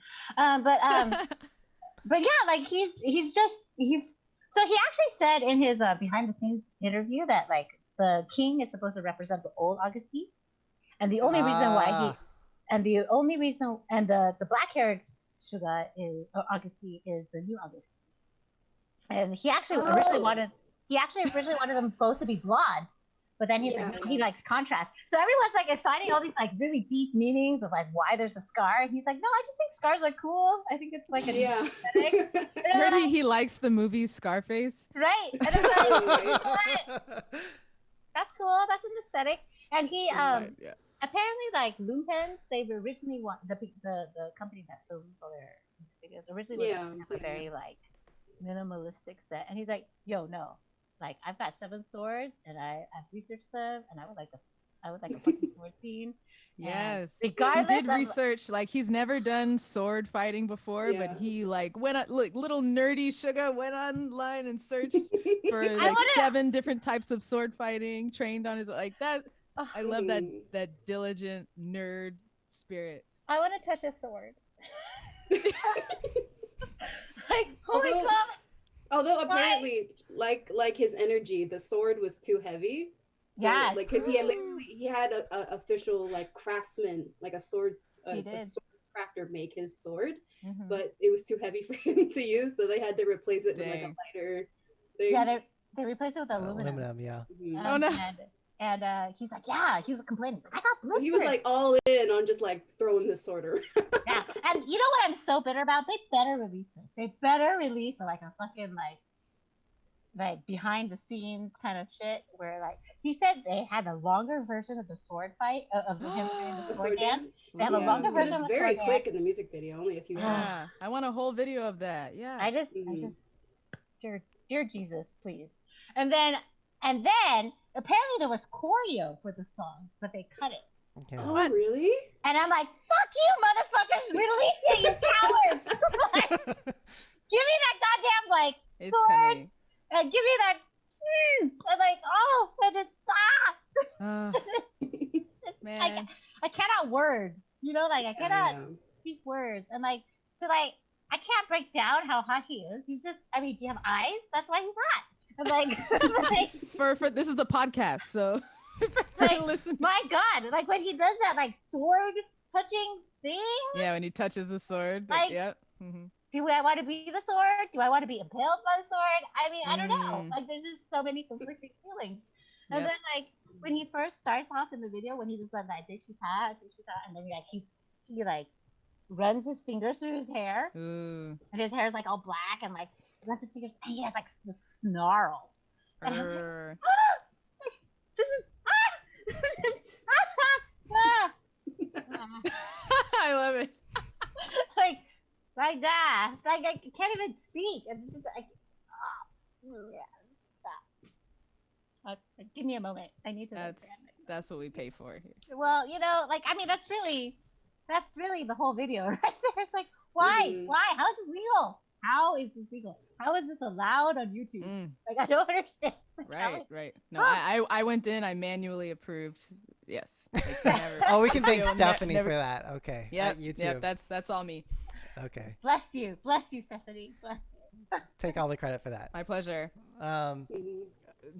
But yeah, like he's so he actually said in his behind the scenes interview that like the king is supposed to represent the old Augustine, and the only reason why the black haired Sugar is Augustine is the new Augustine, and he actually originally wanted them both to be blonde. But then he's like, he likes contrast. So everyone's like assigning all these like really deep meanings of like why there's a scar. And he's like, no, I just think scars are cool. I think it's like an aesthetic. I heard he likes the movie Scarface. Right. And I'm like, that's cool. That's an aesthetic. And he apparently like Lumens, they've originally the company that films all their music videos originally was a very like minimalistic set. And he's like, yo, no. Like I've got 7 swords, and I've researched them, and I would like a fucking sword scene. Yes, regardless, he did research. Like he's never done sword fighting before, but he like went on, like little nerdy Sugar went online and searched for like 7 different types of sword fighting. Trained on his like that. I love that diligent nerd spirit. I want to touch his sword. Like oh my God. Although apparently, like his energy, the sword was too heavy. So, yeah, like because he had a official like craftsman, like a sword crafter make his sword, but it was too heavy for him to use, so they had to replace it with like a lighter thing. Yeah, they replaced it with aluminum. Yeah. Oh no. And he's like, yeah, he was complaining. I got blisters. He was like all in on just like throwing the sword around. Yeah, and you know what I'm so bitter about? They better release this. They better release like a fucking like behind the scenes kind of shit where like he said they had a longer version of the sword fight of him doing the sword dance. They have a longer version of the very sword quick dance. in the music video, only a few. Yeah, I want a whole video of that. Yeah. I just, dear Jesus, please. And then apparently there was choreo for the song, but they cut it. Okay. Oh, really? And I'm like, fuck you, motherfuckers! Release it, you cowards! Like, give me that goddamn like sword, coming. and give me that. And like, oh, and it's man. I cannot word. You know, like I cannot speak words, and like to like I can't break down how hot he is. He's just. I mean, do you have eyes? That's why he's hot. I'm like, for this is the podcast, so like, listen. My God, like when he does that like sword touching thing. Yeah, when he touches the sword. Like, yep. Do I want to be the sword? Do I want to be impaled by the sword? I mean, I don't know. Like, there's just so many conflicting feelings. And then like when he first starts off in the video, when he just does that D-2, and then like he like runs his fingers through his hair, and his hair is like all black, and like runs his fingers, and he has like the snarl. And I'm like, this is I love it. like that. Like I can't even speak. It's just like, stop. Give me a moment. I need to. That's what we pay for here. Well, you know, like I mean, that's really the whole video right there. It's like, why? Why? How is this legal? How is this legal? How is this allowed on YouTube? Like I don't understand. Right. No, I went in. I manually approved. Yes. Oh, we can thank Stephanie for that. Okay. Yeah. YouTube. Yeah. That's all me. Okay. Bless you, Stephanie. Bless you. Take all the credit for that. My pleasure.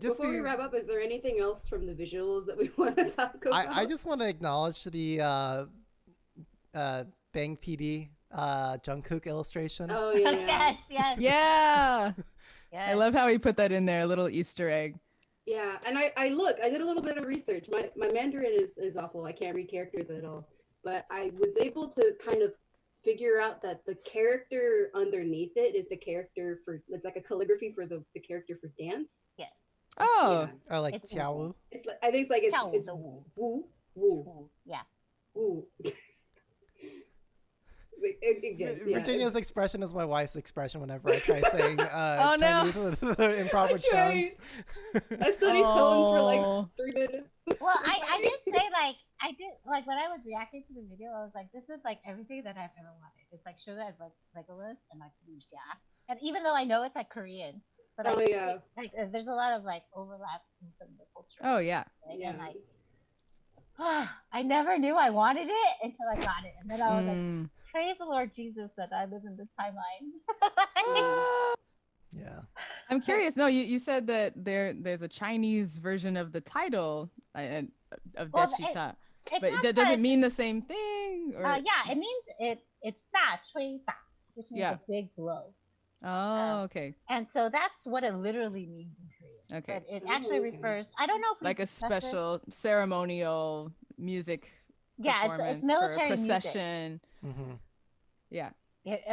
Before we wrap up, is there anything else from the visuals that we want to talk about? I just want to acknowledge the Bang PD Jungkook illustration. Oh yeah. Yes. Yeah. I love how he put that in there, a little Easter egg. Yeah, and I did a little bit of research. My Mandarin is awful. I can't read characters at all. But I was able to kind of figure out that the character underneath it is the character for it's like a calligraphy for the character for dance. Yes. Oh, Yeah. Oh, like It's Tiao. It's like I think it's like it's Tiao woo Wu. woo Yeah. woo. Virginia's expression is my wife's expression whenever I try saying Oh, no. Chinese with improper I tried. tones. I studied tones for like Oh. 3 minutes. Well, I did say I did when I was reacting to the video, I was like, this is like everything that I've ever wanted. It's like Suga as like Legolas and like Wuxia. And even though I know it's like Korean, but Oh, I yeah. like there's a lot of like overlap in some of the culture. Oh, yeah. Right? Yeah. And like I never knew I wanted it until I got it. And then I was like, praise the Lord Jesus that I live in this timeline. Yeah. I'm curious. No, you said that there's a Chinese version of the title of Well, Deshita, It's but not does that- it mean the same thing? Or yeah, it means it's 大吹打, which means Yeah. a big blow. oh, okay, And so that's what it literally means in Korean. okay, But it actually okay. refers, I don't know if we like a discussed this. special ceremonial music Yeah, performance it's military for a music. procession. Mm-hmm. Yeah.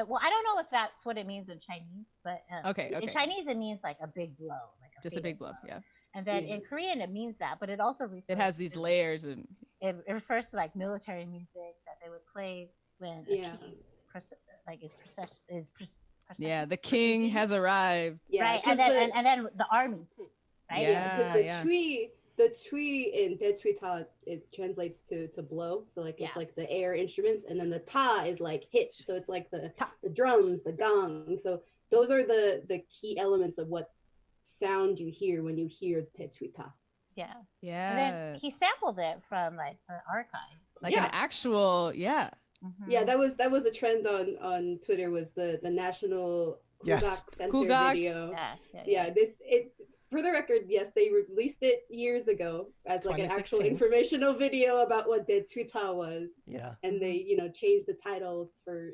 Well, I don't know if that's what it means in Chinese, but Okay, in okay. Chinese it means like a big blow, like Just a big blow. Yeah. And then Yeah. in Korean it means that, but it also refers It has these to- layers of It refers to like military music that they would play when Yeah. a king is procession. yeah. The king has arrived. Yeah, Right, 'cause and then the army too, right? Yeah. because the tui in De Tui Ta, it translates to blow. So like it's Yeah. like the air instruments, and then the ta is like hit. So it's like the Ta. drums, the gong. So those are the key elements of what sound you hear when you hear De Tui Ta. Yeah. And Yeah. then he sampled it from like the archive. Like Yeah. an actual, yeah. Mhm. Yeah, that was a trend on Twitter, was the national Yes. Kugak Center Kugak. video. Yeah. For the record, yes, they released it years ago as like an actual 2016. informational video about what De Tsuita was, Yeah. and they changed the title for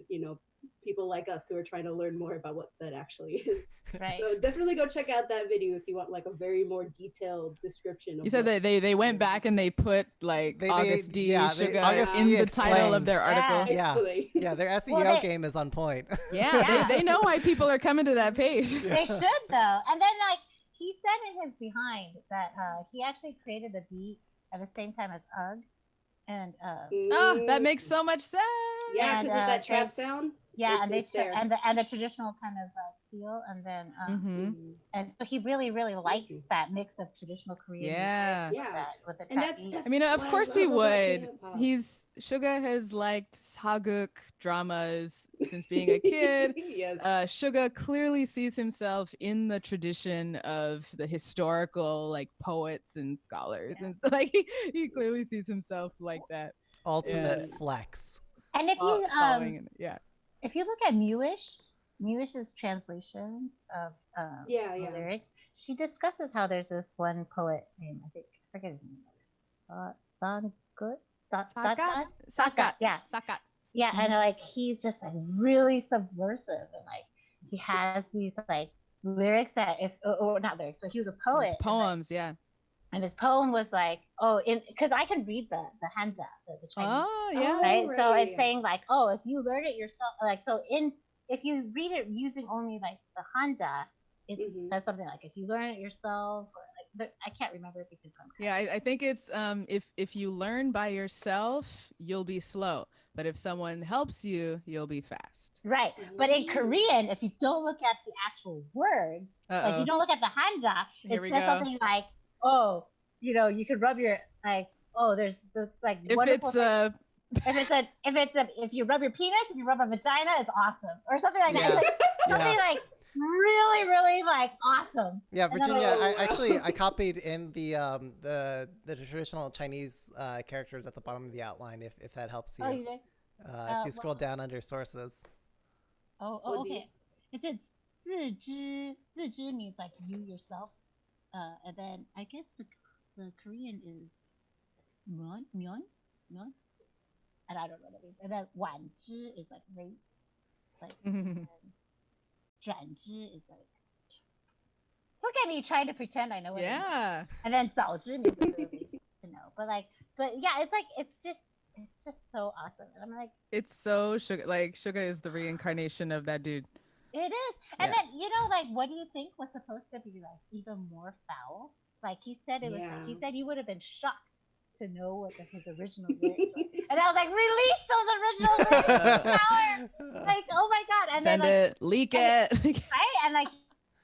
people like us who are trying to learn more about what that actually is. Right. So definitely go check out that video if you want like a very more detailed description of You said what- that they went back and they put like They- August D. yeah, Sugar August in D the title of explained. their article. Yeah. Yeah. Explain. Yeah, their SEO Well, they- game is on point. Yeah, Yeah. They know why people are coming to that page. Yeah. They should though. And then like he said in his behind that he actually created the beat at the same time as UGG. And Oh, that makes so much sense. Yeah, And, because of that they- trap sound. yeah, and it's there. and the traditional kind of feel, and then Mhm. and so he really likes that mix of traditional Korean Yeah. music Yeah. with the And trap that's- beat. that's- I mean, of what I course he love about would. K-pop. Suga has liked Haguk dramas since being a kid. Yes. Suga clearly sees himself in the tradition of the historical like poets and scholars, Yeah. and like he clearly sees himself like that. Ultimate Yeah. flex. And if you Following it. Yeah. if you look at Muish's translation of Yeah, the yeah. lyrics, she discusses how there's this one poet named, I forget his name. Sangut? Sakat. Sakat, yeah. Sakat. Yeah, and like he's just like really subversive, and like he has these like lyrics that or not lyrics, but he was a poet. His poems, yeah. And his poem was like, because I can read the hanja, the Chinese, Oh, yeah. right? So right. it's saying like, oh, if you learn it yourself, like if you read it using only like the hanja, it Mhm. says something like if you learn it yourself, or like I can't remember because I'm Yeah, I think it's if you learn by yourself, you'll be slow. But if someone helps you, you'll be fast. right. But in Mm. Korean, if you don't look at the actual word, like Uh-oh. you don't look at the hanja, Here it we says go. something like, oh, you could rub your like, oh, there's the like If wonderful it's thing- if you rub your penis, if you rub a vagina, it's awesome, or something like that. Yeah. It's like, something Yeah. like really like awesome. Yeah, And then Virginia. I- I copied in the traditional Chinese characters at the bottom of the outline. If that helps you, Oh, you did? if you scroll down under sources. Oh, What do you- okay. It said 自知 means like you yourself, and then I guess the Korean is myeon, and I don't know what that means. And then 婉之 is like rape, like 转之 is like look at me trying to pretend I know what it means. Yeah. And then 早知 means literally to know. But yeah, it's just so awesome. And I'm like, It's so Suga. Like Suga is the reincarnation of that dude. it is. And Yeah. then like what do you think was supposed to be like even more foul? Like he said it was like he said you would have been shocked to know what his original lyrics were. And I was like, release those original lyrics power. Like, oh my god. And Send then it, leak it. right? And like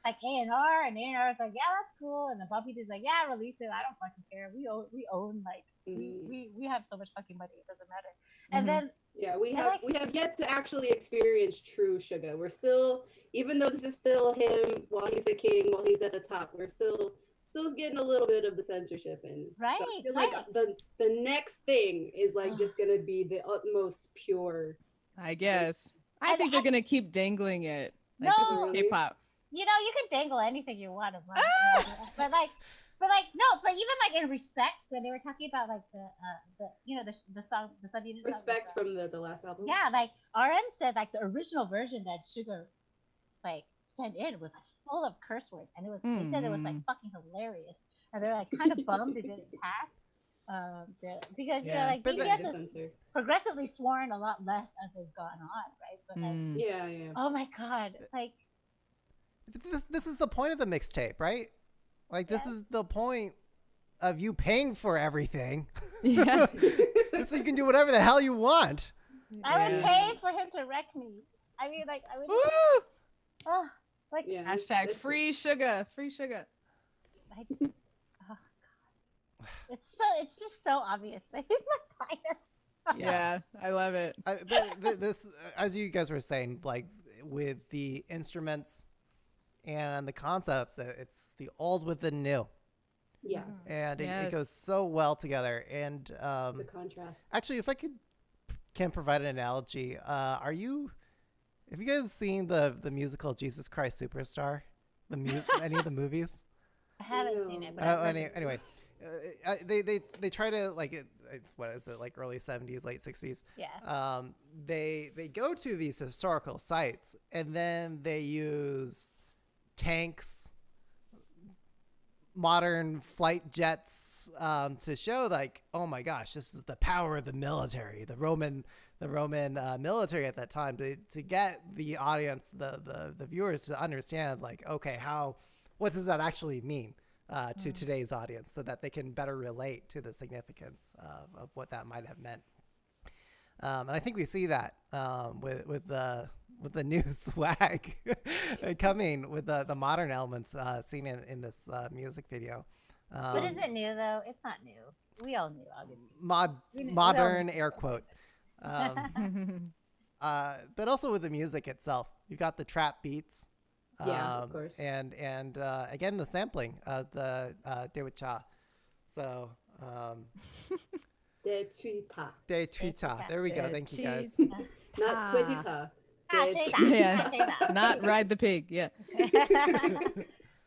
A&R and A&R is like, yeah, that's cool. And the Puppy is like, yeah, release it. I don't fucking care. We own like we have so much fucking money, it doesn't matter. And then we have yet to actually experience true Suga. We're still, even though this is still him while he's a king, while he's at the top, we're still getting a little bit of the censorship in. Right. So I feel like the next thing is like just gonna be the utmost pure. I guess. I think they're gonna keep dangling it. Like this is No. K-pop. You can dangle anything you want, but no, but even like in respect, when they were talking about like the song, the sub unit Respect from the last album. Yeah, like RM said like the original version that Sugar like sent in was like full of curse words, and they said it was like fucking hilarious, and they're like kind of bummed it didn't pass. Because like BTS has progressively sworn a lot less as they've gone on, right? But like, oh my god, like. This is the point of the mixtape, right? Like this is the point of you paying for everything. Yeah. So you can do whatever the hell you want. I would pay for him to wreck me. I mean, like I would. Woo! Oh, like hashtag free Suga, free Suga. I just, oh god, it's just so obvious that he's my bias. Yeah, I love it. But this, as you guys were saying, like with the instruments and the concepts, it's the old with the new. Yeah. And it goes so well together. And the contrast. Actually, if I can provide an analogy, have you guys seen the musical Jesus Christ Superstar? Any of the movies? I haven't seen it. But anyway, they try to what is it, like early 70s, late 60s? Yeah. They go to these historical sites and then they use tanks, modern flight jets, to show like, oh my gosh, this is the power of the military, the Roman military at that time, to get the audience, the viewers, to understand like, okay, what does that actually mean to today's audience, so that they can better relate to the significance of what that might have meant. And I think we see that with the new swag coming, with the modern elements seen in this music video. But is it new though? It's not new. We all knew, obviously. Modern air quote. But also with the music itself, you've got the trap beats. Of course. And again, the sampling of the D-2. So D-2. D-2. There we go. Thank you guys. Not Twitita. Not ride the pig. Yeah.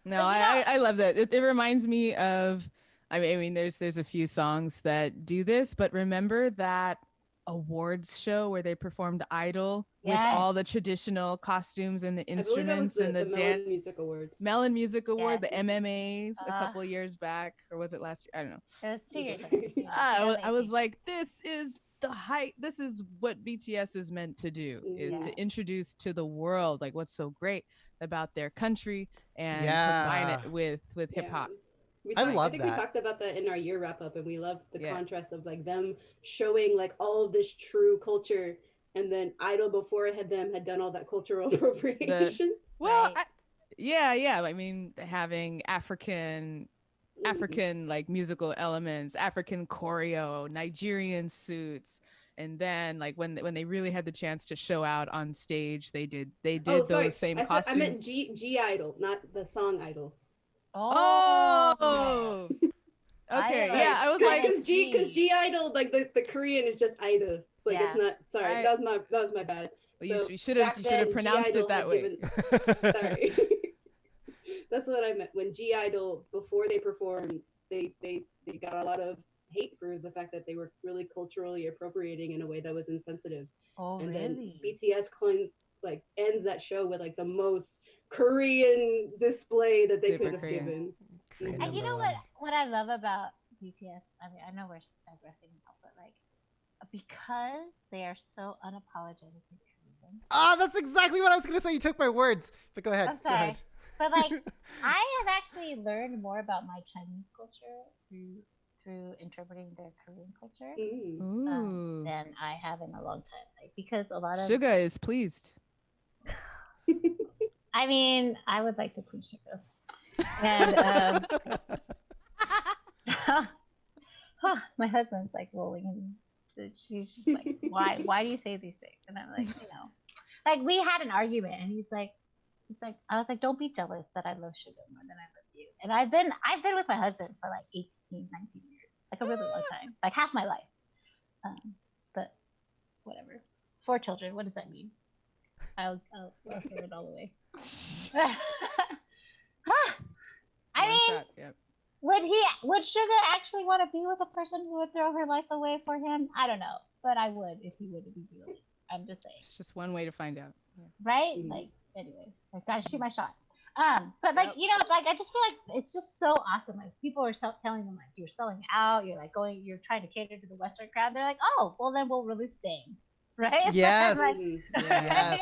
No, I love that. It reminds me of, I mean, there's a few songs that do this, but remember that awards show where they performed Idol with all the traditional costumes and the instruments and the dance Melon Music Award, the MMAs a couple of years back, or was it last year? I don't know. It was 2 years ago. I was like, this is the height. This is what BTS is meant to do, is to introduce to the world like what's so great about their country and combine it with hip hop. I think we talked about that in our year wrap up, and we loved the contrast of like them showing like all of this true culture, and then Idol before it had done all that cultural appropriation. I mean, having African like musical elements, African choreo, Nigerian suits, and then like when they really had the chance to show out on stage, they did those same costumes. I meant G Idol, not the song Idol. Oh. Okay. Yeah, I was like, because G Idol, like the Korean is just Ida. Like it's not. Sorry, that was my bad. Well, you should have pronounced it that way. Sorry. That's what I meant. When G Idol, before they performed, they got a lot of hate for the fact that they were really culturally appropriating in a way that was insensitive. Oh, and really? then BTS ends that show with like the most Korean display that they Super could have Korean. given. Korean And number you know one. what I love about BTS? I mean, I know we're digressing now, but like because they are so unapologetically Korean. Ah, that's exactly what I was gonna say. You took my words. But go ahead. I'm Go sorry. ahead. But like I have actually learned more about my Chinese culture through interpreting their Korean culture Ooh. than I have in a long time. Like because a lot of Suga is pleased. I mean, I would like to please Sugar. And my husband's like rolling and she's just like, why do you say these things? And I'm like, like we had an argument and he's like, I was like, don't be jealous that I love Sugar more than I love you. And I've been with my husband for like 18, 19 years, like a really long time, like half my life. But whatever. 4 children, what does that mean? I'll throw it all away. I mean, Yep. would Sugar actually want to be with a person who would throw her life away for him? I don't know, but I would if he would be real. I'm just saying. It's just one way to find out. Yeah. Right? Like, anyway, I gotta shoot my shot. But like, like I just feel like it's just so awesome. Like people are telling them like you're selling out, you're like you're trying to cater to the Western crowd. They're like, oh, well then we'll release Sting. Right? Yes. Like, Yes.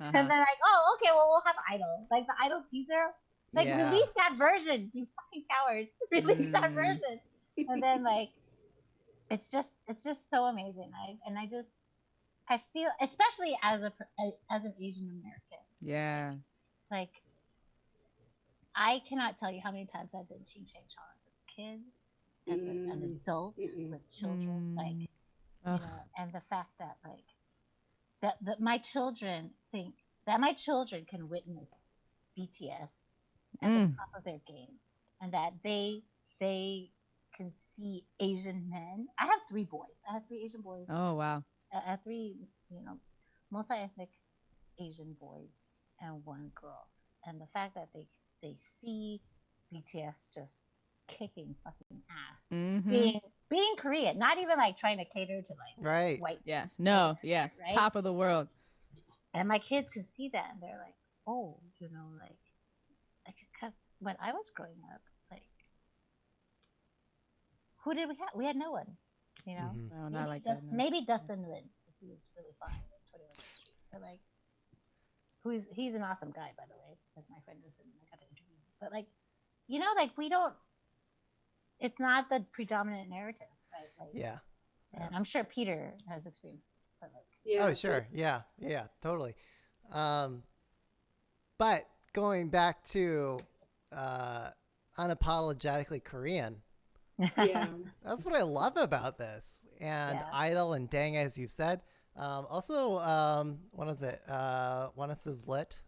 And then like, oh, okay, well we'll have Idol. Like the Idol teaser. Like release that version, you fucking cowards. Release that version. And then like it's just so amazing. I feel, especially as an Asian American. Yeah. Like I cannot tell you how many times I've been Ching Chang Chong as a kid, as an adult with children, like and the fact that like that my children think that my children can witness BTS at the top of their game, and that they can see Asian men. I have 3 boys. I have 3 Asian boys. Oh wow. I have 3, multi-ethnic Asian boys and 1 girl, and the fact that they see BTS just kicking fucking ass, being Korean, not even like trying to cater to like white. Yeah. No. Yeah. Right? Top of the world. And my kids can see that, and they're like, oh, like because when I was growing up, like who did we have? We had no one. No, not like that. No. Maybe Dustin Lin, because he was really fine at 21 Street. But like, he's an awesome guy, by the way, as my friend was, and I got to interview him. But like, like we don't. It's not the predominant narrative, right? Like, yeah. And I'm sure Peter has experiences. But like, yeah. Oh sure. Yeah. Yeah. Totally. But going back to unapologetically Korean. Yeah. That's what I love about this. And Idol and Dang, as you said. Also, what is it? One is Lit.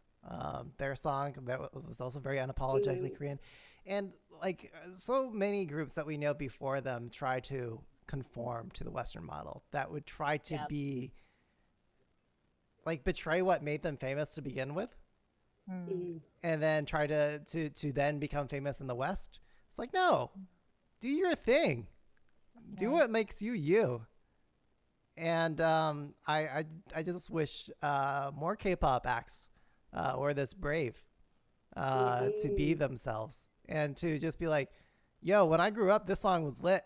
Their song that was also very unapologetically Korean. And like so many groups that we know before them try to conform to the Western model, that would try to be like betray what made them famous to begin with. And then try to then become famous in the West. It's like, no, do your thing. Do what makes you you. And I just wish more K-pop acts were this brave to be themselves and to just be like, yo, when I grew up, this song was lit.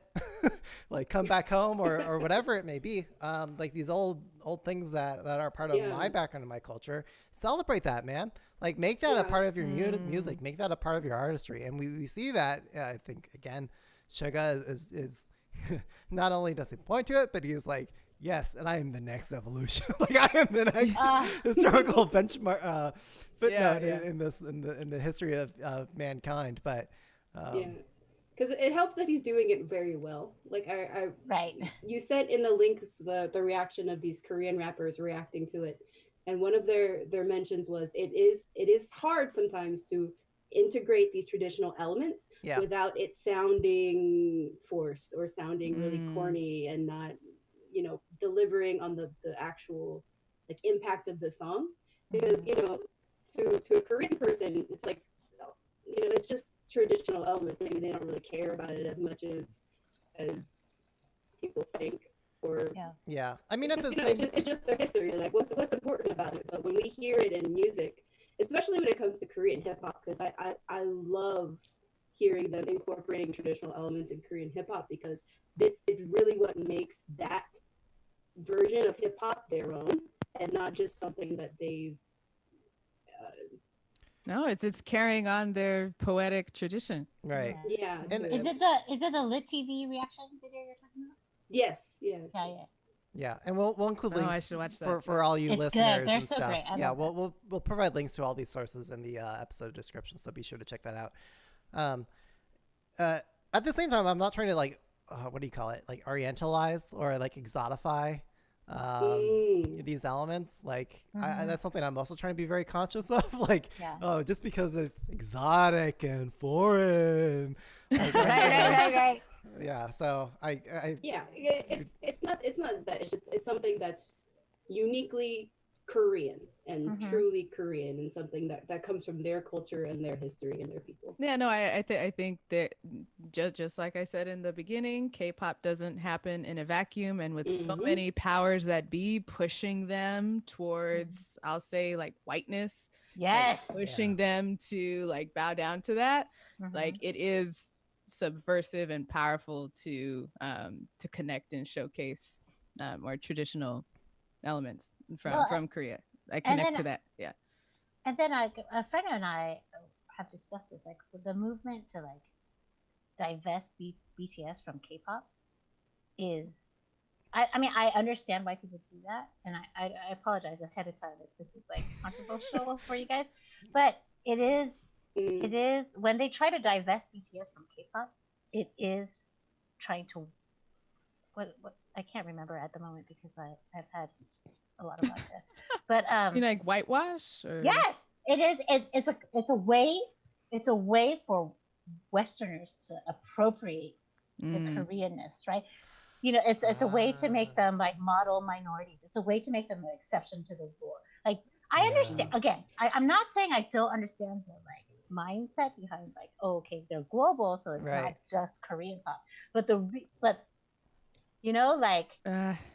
Like Come Back Home or whatever it may be. Like these old things that are part of my background and my culture. Celebrate that, man. Like make that a part of your music. Make that a part of your artistry. And we see that, I think, again, Suga is not only does he point to it, but he's like, yes, and I am the next evolution. Like I am the next historical benchmark footnote in the history of mankind. But because it helps that he's doing it very well. Like you said in the links the reaction of these Korean rappers reacting to it, and one of their mentions was it is hard sometimes to integrate these traditional elements without it sounding forced or sounding really corny and not delivering on the actual like impact of the song, because to a Korean person it's like it's just traditional elements. Maybe they don't really care about it as much as people think. Or I mean, at the same, it's just their history. Like what's important about it. But when we hear it in music, especially when it comes to Korean hip hop, because I love hearing them incorporating traditional elements in Korean hip hop, because it's really what makes that version of hip hop their own, and not just something that they've No, it's carrying on their poetic tradition. Right. yeah. And- Is it the Lit TV reaction video you're talking about? Yes. Yeah. Yeah, and we'll include Oh, I links should watch that, for yeah. all you It's good. listeners They're and so stuff. great. I Yeah, love we'll provide links to all these sources in the episode description, so be sure to check that out. At the same time, I'm not trying to like what do you call it, like orientalize or like exotify these elements. Like that's something I'm also trying to be very conscious of. Like, Yeah. oh, just because it's exotic and foreign. Like, Right. Yeah, so I Yeah, it's not that, it's something that's uniquely Korean and Mhm. truly Korean, and something that comes from their culture and their history and their people. Yeah, no, I think that just like I said in the beginning, K-pop doesn't happen in a vacuum, and with so Mhm. many powers that be pushing them towards, I'll say, like whiteness, Yes. like, pushing them to like bow down to that, like it is subversive and powerful to connect and showcase more traditional elements from Korea. I connect to that. Yeah. And then a friend and I have discussed this, like the movement to like divest BTS from K-pop is, I mean, I understand why people do that, and I apologize ahead of time if this is like controversial for you guys, but it is when they try to divest BTS from K-pop, it is trying to what I can't remember at the moment because I've had a lot of vodka, but You like whitewash? Or? yes, it is. It's a way for Westerners to appropriate the Koreanness, right? You know, it's a way to make them like model minorities. It's a way to make them an exception to the rule. Like I understand. Again, I'm not saying I don't understand the like mindset behind like, oh, okay, they're global, so it's not just Korean pop, but you know, like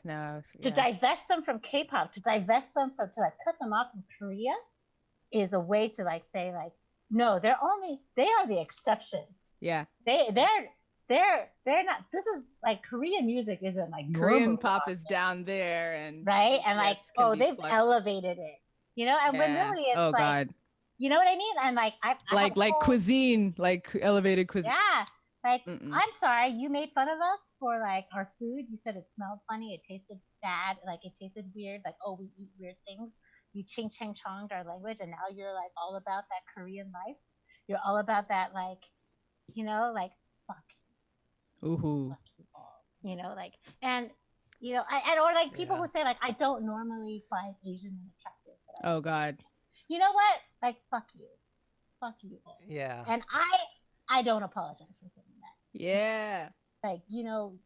no, to divest them from K-pop, to divest them from, to like cut them off from Korea, is a way to like say like, no, they are the exception. Yeah, they're not. This is like Korean music isn't like Korean pop is down there, and right, and like they've plucked. elevated it, you know, and when really it's like, God, you know what I mean, and like I like cuisine, like elevated cuisine. Yeah. Like, I'm sorry, you made fun of us for like our food. You said it smelled funny, it tasted bad, like it tasted weird, like, oh, we eat weird things. You ching chang chonged our language, and now you're like all about that Korean life. You're all about that, like, you know, like fuck. Ooh. Fuck you all. You know, like, and you know, or like people who say like, I don't normally find Asian men attractive. Oh God. You know what? Like, fuck you all. Yeah. And I don't apologize for saying that. Yeah. Like, you know,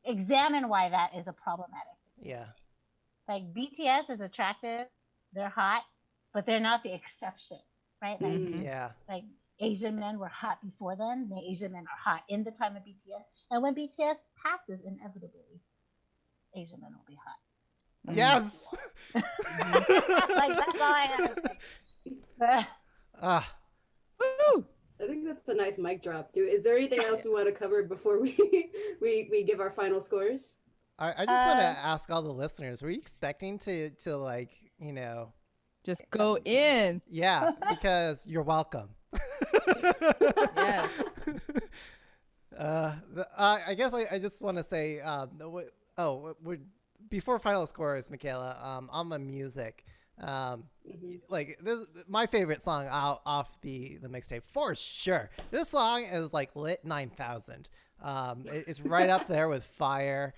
examine why that is a problematic thing. Yeah. Like BTS is attractive, they're hot, but they're not the exception, right? Like, like Asian men were hot before them. The Asian men are hot in the time of BTS, and when BTS passes, inevitably, Asian men will be hot. Yes. Like that's all I have. Woo! I think that's a nice mic drop. Is there anything else we want to cover before we give our final scores? I just want to ask all the listeners: were you expecting to like, you know, just go in? Yeah, because you're welcome. Yes. I guess I just want to say, before final scores, Michaela, on the music, like this, my favorite song off the mixtape for sure. This song is like Lit 9000. It's right up there with Fire,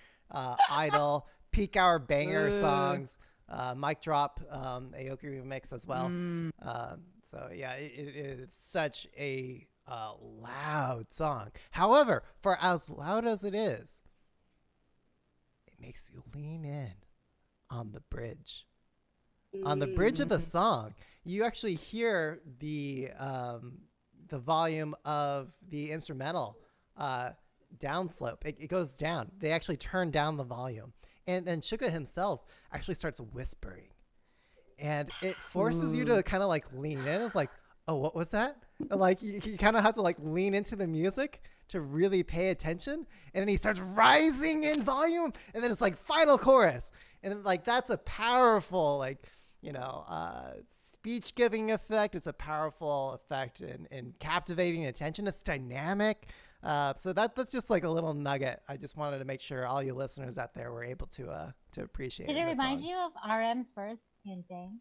Idol, peak hour banger songs, Mic Drop, Aoki remix as well. So yeah, it is such a loud song. However, for as loud as it is, it makes you lean in on the bridge. On the bridge of the song, you actually hear the volume of the instrumental downslope. It goes down. They actually turn down the volume, and then Suga himself actually starts whispering, and it forces you to kind of like lean in. It's like, oh, what was that? And like you kind of have to like lean into the music to really pay attention. And then he starts rising in volume, and then it's like final chorus, and like that's a powerful like speech giving effect. It's a powerful effect in captivating attention. It's dynamic. So that's just like a little nugget. I just wanted to make sure all you listeners out there were able to appreciate. Did it remind you of RM's verse in Dang?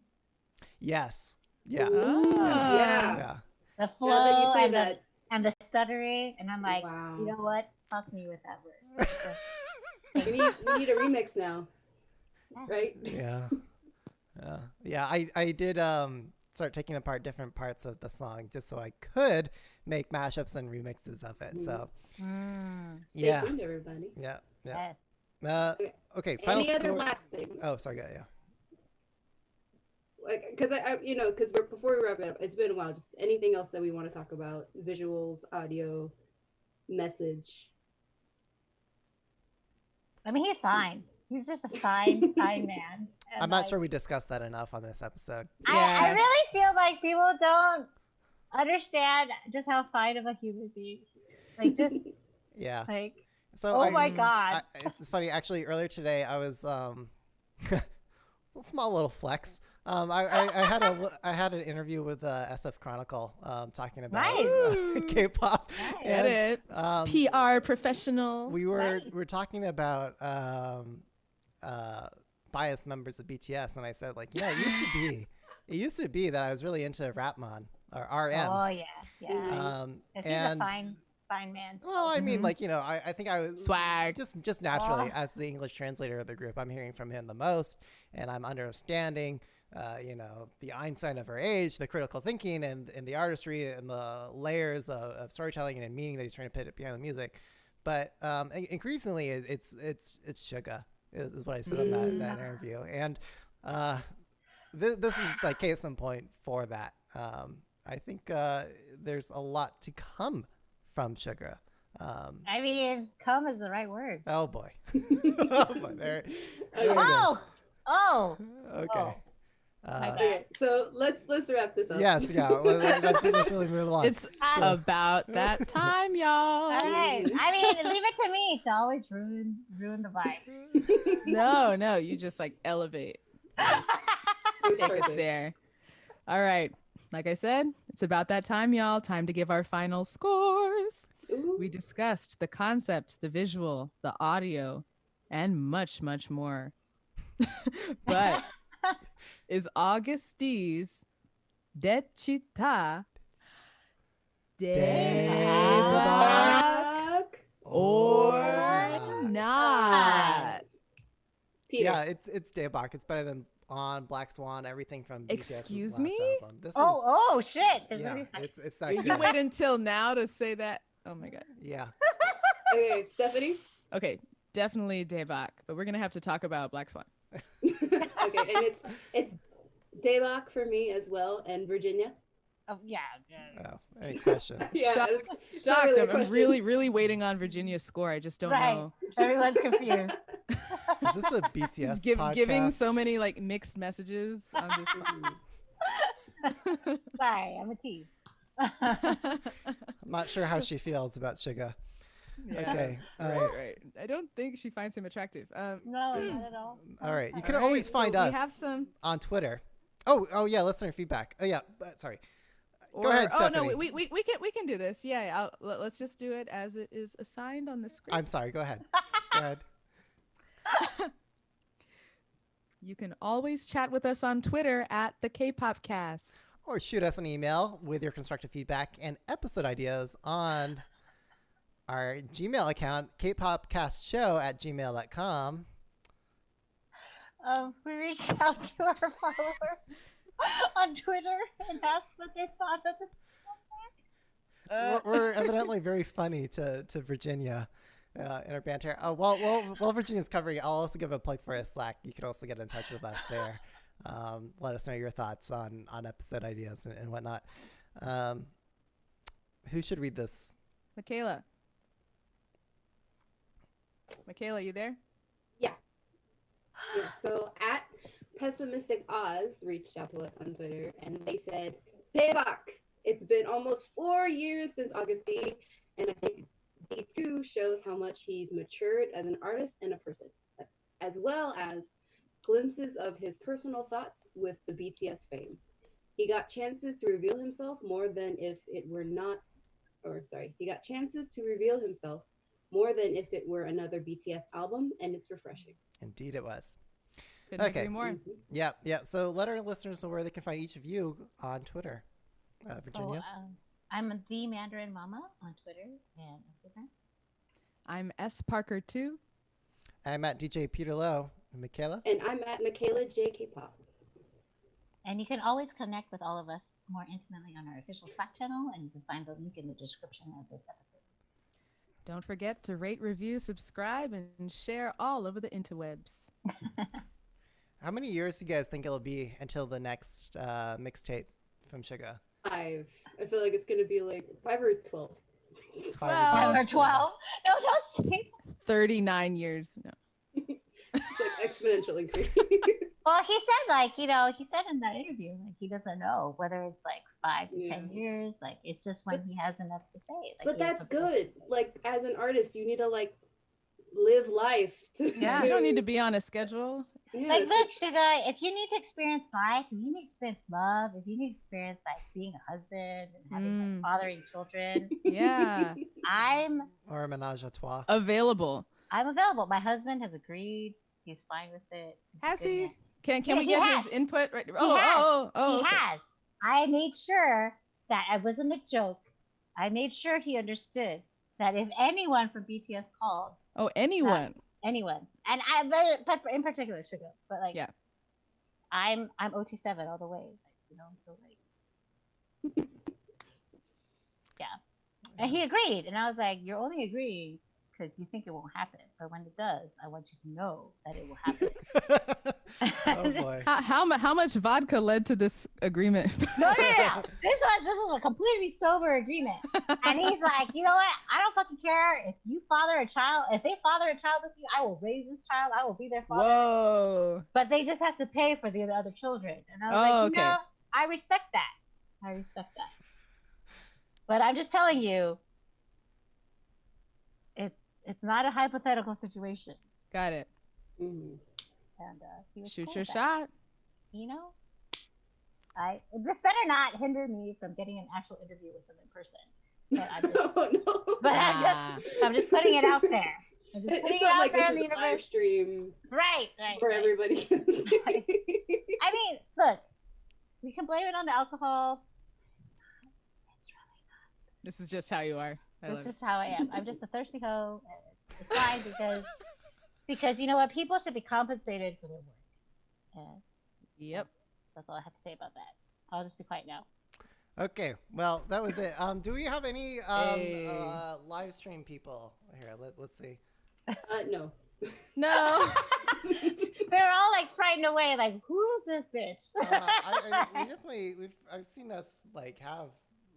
Yes. Yeah. Yeah. The flow Now that you say and that, and the stuttering, and I'm like, wow. you know what? Fuck me with that verse. we need a remix now, right? Yeah. I did start taking apart different parts of the song just so I could make mashups and remixes of it. So Stay tuned, everybody. Yeah. Yes. Okay. Final Any other score. last thing? Oh, sorry. Yeah. Like, because because before we wrap it up, it's been a while. Just anything else that we want to talk about? Visuals, audio, message. I mean, he's fine. He's just a fine man. And I'm not sure we discussed that enough on this episode. I really feel like people don't understand just how fine of a human being he is. Like, just Yeah. like, So my God. It's funny. Actually, earlier today, I was a small little flex. I had an interview with SF Chronicle talking about K-pop. Nice. Get it? PR professional. We were talking about biased members of BTS, and I said like, it used to be that I was really into Rapmon or RM. Oh yeah. He's a fine man. Well, I mean, like, I think I was Swag. just naturally as the English translator of the group, I'm hearing from him the most, and I'm understanding, the Einstein of our age, the critical thinking and the artistry and the layers of storytelling and meaning that he's trying to put behind the music. But increasingly, it's Suga is what I said on that interview, and this is like case in point for that. I think there's a lot to come from Suga. I mean, "come" is the right word. Oh boy. Oh boy. There it is. Oh. Okay. Okay, so let's wrap this up. Yes, yeah. Let's really move along. It's about that time, y'all. All right. I mean, leave it to me to always ruin the vibe. No, you just like elevate. Take us there. All right. Like I said, it's about that time, y'all. Time to give our final scores. Ooh. We discussed the concept, the visual, the audio, and much, much more. But is August D's Dechita Debak or not? Peter. Yeah, it's Daebak. It's better than On, Black Swan, everything from BTS's Excuse last me? album. This Oh shit. is, yeah, it's that You good. wait until now to say that. Oh my god. Yeah. Okay, Stephanie. Okay, definitely Daebak, but we're gonna have to talk about Black Swan. Okay, and it's Daybach for me as well, and Virginia. Oh yeah. Oh, any question? Yeah, Shocked. it's not Shocked. really a I'm question. really, really waiting on Virginia's score. I just don't know. Everyone's confused. Is this a BTS Just podcast? giving so many like mixed messages on this one. Sorry, I'm a tease. I'm not sure how she feels about Suga. Yeah. Okay. Right. I don't think she finds him attractive. No, not at all. All right. You can All right, always find so us We have some. on Twitter. Oh yeah, listener feedback. Oh yeah, sorry. Go ahead, Oh no, Stephanie. we can do this. Yeah, let's just do it as it is assigned on the screen. I'm sorry. Go ahead. Go ahead. You can always chat with us on Twitter at the Kpopcast. Or shoot us an email with your constructive feedback and episode ideas on our Gmail account, kpopcastshow@gmail.com. We reached out to our followers on Twitter and asked what they thought of the We're evidently very funny to Virginia in our banter. While Virginia's covering, I'll also give a plug for a Slack. You can also get in touch with us there. Let us know your thoughts on episode ideas and whatnot. Who should read this? Michaela, you there? Yeah, so at Pessimistic Oz reached out to us on Twitter and they said, "Daebak! It's been almost 4 years since August D, and I think D2 shows how much he's matured as an artist and a person, as well as glimpses of his personal thoughts with the BTS fame. He got chances to reveal himself more than if it were not, or sorry, he got chances to reveal himself more than if it were another BTS album, and it's refreshing." Indeed, it was. Couldn't Okay. agree more. Mhm. Yeah, yeah. So let our listeners know where they can find each of you on Twitter. Virginia. I'm the Mandarin Mama on Twitter and Instagram. I'm S Parker 2. I'm at DJ Peter Lowe. And Michaela. And I'm at Michaela J. Kpop. And you can always connect with all of us more intimately on our official Slack channel, and you can find the link in the description of this episode. Don't forget to rate, review, subscribe, and share all over the interwebs. How many years do you guys think it'll be until the next mixtape from Suga? 5. I feel like it's gonna be like 5 or 12. 12. Or 12. No, don't say. 39 years. No. It's like exponential increase. Well, he said, like, he said in that interview, like, he doesn't know whether it's like 5 to 10 years. Like, it's just when he has enough to say. Like, But that's good. Like, as an artist, you need to like live life. Yeah, you don't need to be on a schedule. Yeah, Like, look, Suga, if you need to experience life, if you need to experience love, if you need to experience like being a husband and having like, fathering children, Yeah. Or a menage a trois. Available. I'm available. My husband has agreed. He's fine with it. He's a Has good he? man. Can Yeah, we he get has. his input right? He Oh, he okay. has. I made sure that it wasn't a joke. I made sure he understood that if anyone from BTS called, Oh, anyone. anyone, and but in particular Suga, but like, Yeah. I'm OT7 all the way, like, so like, yeah. And he agreed, and I was like, "You're only agreeing because you think it won't happen, but when it does, I want you to know that it will happen." Oh boy. How much vodka led to this agreement? No. This was a completely sober agreement. And he's like, "You know what? I don't fucking care if you father a child. If they father a child with you, I will raise this child. I will be their father. Whoa. But they just have to pay for the other children." And I was like, okay. I respect that. But I'm just telling you, it's not a hypothetical situation. Got it. Mhm. And he was Shoot cool your with that. shot. This better not hinder me from getting an actual interview with him in person. But I'm just putting it out there. I'm just putting It's it not out like there this in is the a live universe. stream Right. where everybody can see. I mean, look, we can blame it on the alcohol. It's really This is just how you are. I It's love just how I am. I'm just a thirsty hoe. It's fine because you know what? People should be compensated for their work. And Yep. that's all I have to say about that. I'll just be quiet now. Okay, well, that was it. Do we have any Hey. live stream people here? Let's see. No. No. They're all like frightened away, like, who's this bitch? I've seen us like have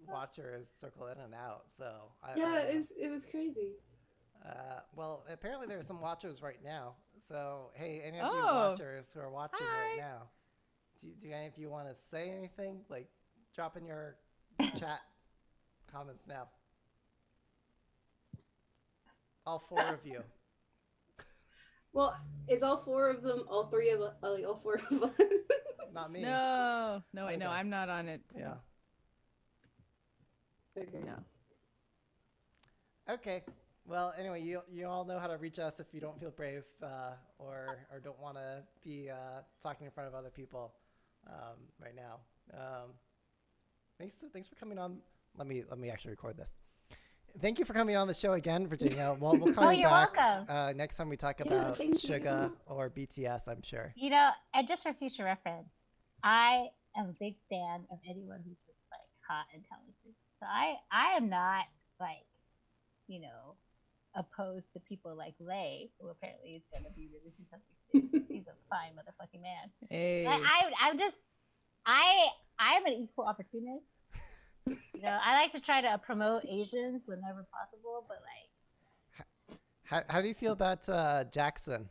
watchers circle in and out. So it was crazy. Well, apparently there's some watchers right now. So hey, any of you Oh. watchers who are watching Hi. right now, do any of you want to say anything? Like, drop in your chat comments now. All 4 of you. Well, is all 4 of them, all 3 of us, like all 4 of us? Not me. No, wait, no, Okay. I'm not on it. Yeah. Okay. No. Okay. Well, anyway, you all know how to reach us if you don't feel brave or don't want to be talking in front of other people right now. Thanks for coming on. Let me actually record this. Thank you for coming on the show again, Virginia. We'll call you you're back welcome. next time we talk Yeah, about thank you. Suga or BTS, I'm sure. And just for future reference, I am a big fan of anyone who's just like hot and talented. So I am not like, opposed to people like Lay, who apparently is gonna be releasing something soon. He's a fine motherfucking man. Hey. I'm an equal opportunist. I like to try to promote Asians whenever possible, but like, How do you feel about Jackson?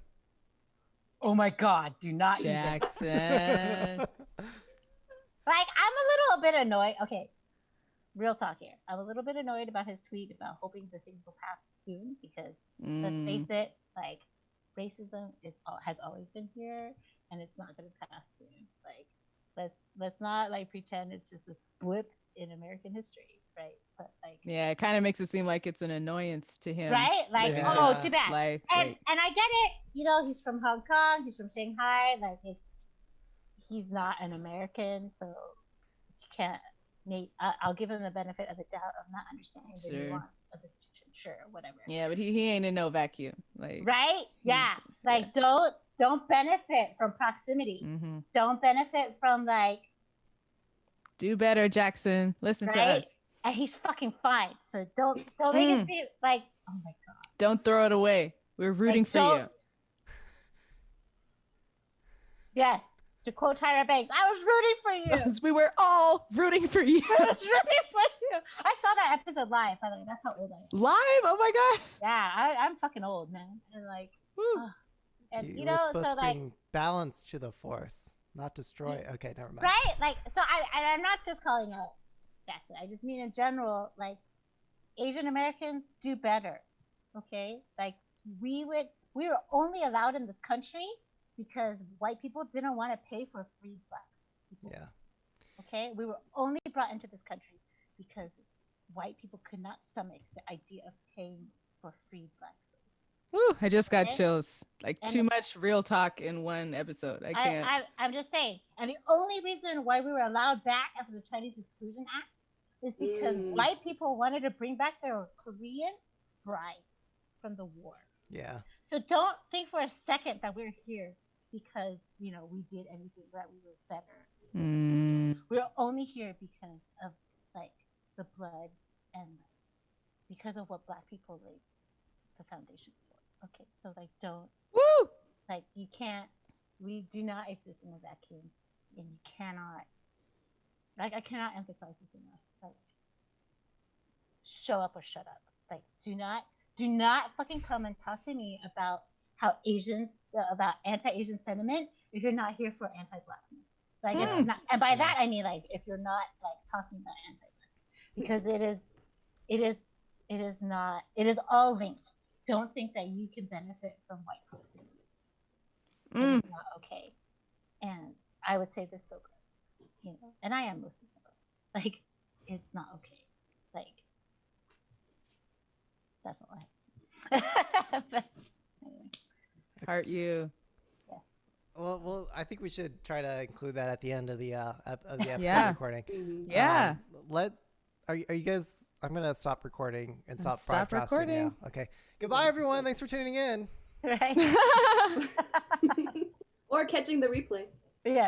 Oh my God, do not use it. Jackson. Like, I'm a little bit annoyed. Okay, real talk here. I'm a little bit annoyed about his tweet about hoping the things will pass soon because let's face it, like, racism has always been here and it's not going to pass soon. Like, let's not like pretend it's just a blip in American history, right? But like, Yeah, it kind of makes it seem like it's an annoyance to him. right? Like, Yeah. oh, too bad. Like, and I get it. You know, he's from Hong Kong. He's from Shanghai. Like, he's not an American, so he can't. I'll give him the benefit of the doubt of not understanding the nuance of the situation. Sure, whatever. yeah, but he ain't in no vacuum. Like, right? Yeah. Like, don't benefit from proximity. Mm-hmm. Don't benefit from like. Do better, Jackson. Listen to right? us. And he's fucking fine. So don't make it feel like, oh my God. Don't throw it away. We're rooting Like, for you. Yes. To quote Tyra Banks, I was rooting for you. We were all rooting for you. I was rooting for you. I saw that episode live, by the way. That's how old I am. Live? Oh my God. Yeah, I'm fucking old, man. And like, and you you know, were supposed so to like, bring balance to the force, not destroy. Okay, never mind. right? Like, so I'm not just calling out Jackson. I just mean in general, like, Asian Americans do better. Okay, like we were only allowed in this country because white people didn't want to pay for free black people. Yeah. Okay, we were only brought into this country because white people could not stomach the idea of paying for free black slaves. Woo, I just got Okay. chills. Like, And too much real talk in one episode. I can't. I'm just saying. And the only reason why we were allowed back after the Chinese Exclusion Act is because white people wanted to bring back their Korean bride from the war. Yeah. So don't think for a second that we're here because, you know, we did everything that we were better. We're only here because of like the blood and because of what black people laid the foundation for. Okay, so like don't like you can't. We do not exist in a vacuum, and you cannot. Like I cannot emphasize this enough. Like show up or shut up. Like do not fucking come and talk to me about how about anti-Asian sentiment if you're not here for anti-blackness. Like it's not, and by that I mean like if you're not like talking about anti-black, because it is all linked. Don't think that you can benefit from white proximity. It's not okay. And I would say this sober, you know, and I am mostly sober. Like it's not okay. Like that's all I have. But anyway. Heart you. Well, I think we should try to include that at the end of the episode Yeah. recording. Yeah. Are you guys? I'm gonna stop recording and stop Stop broadcasting recording. now. Okay. Goodbye, everyone. Thanks for tuning in. Right? Or catching the replay. Yeah.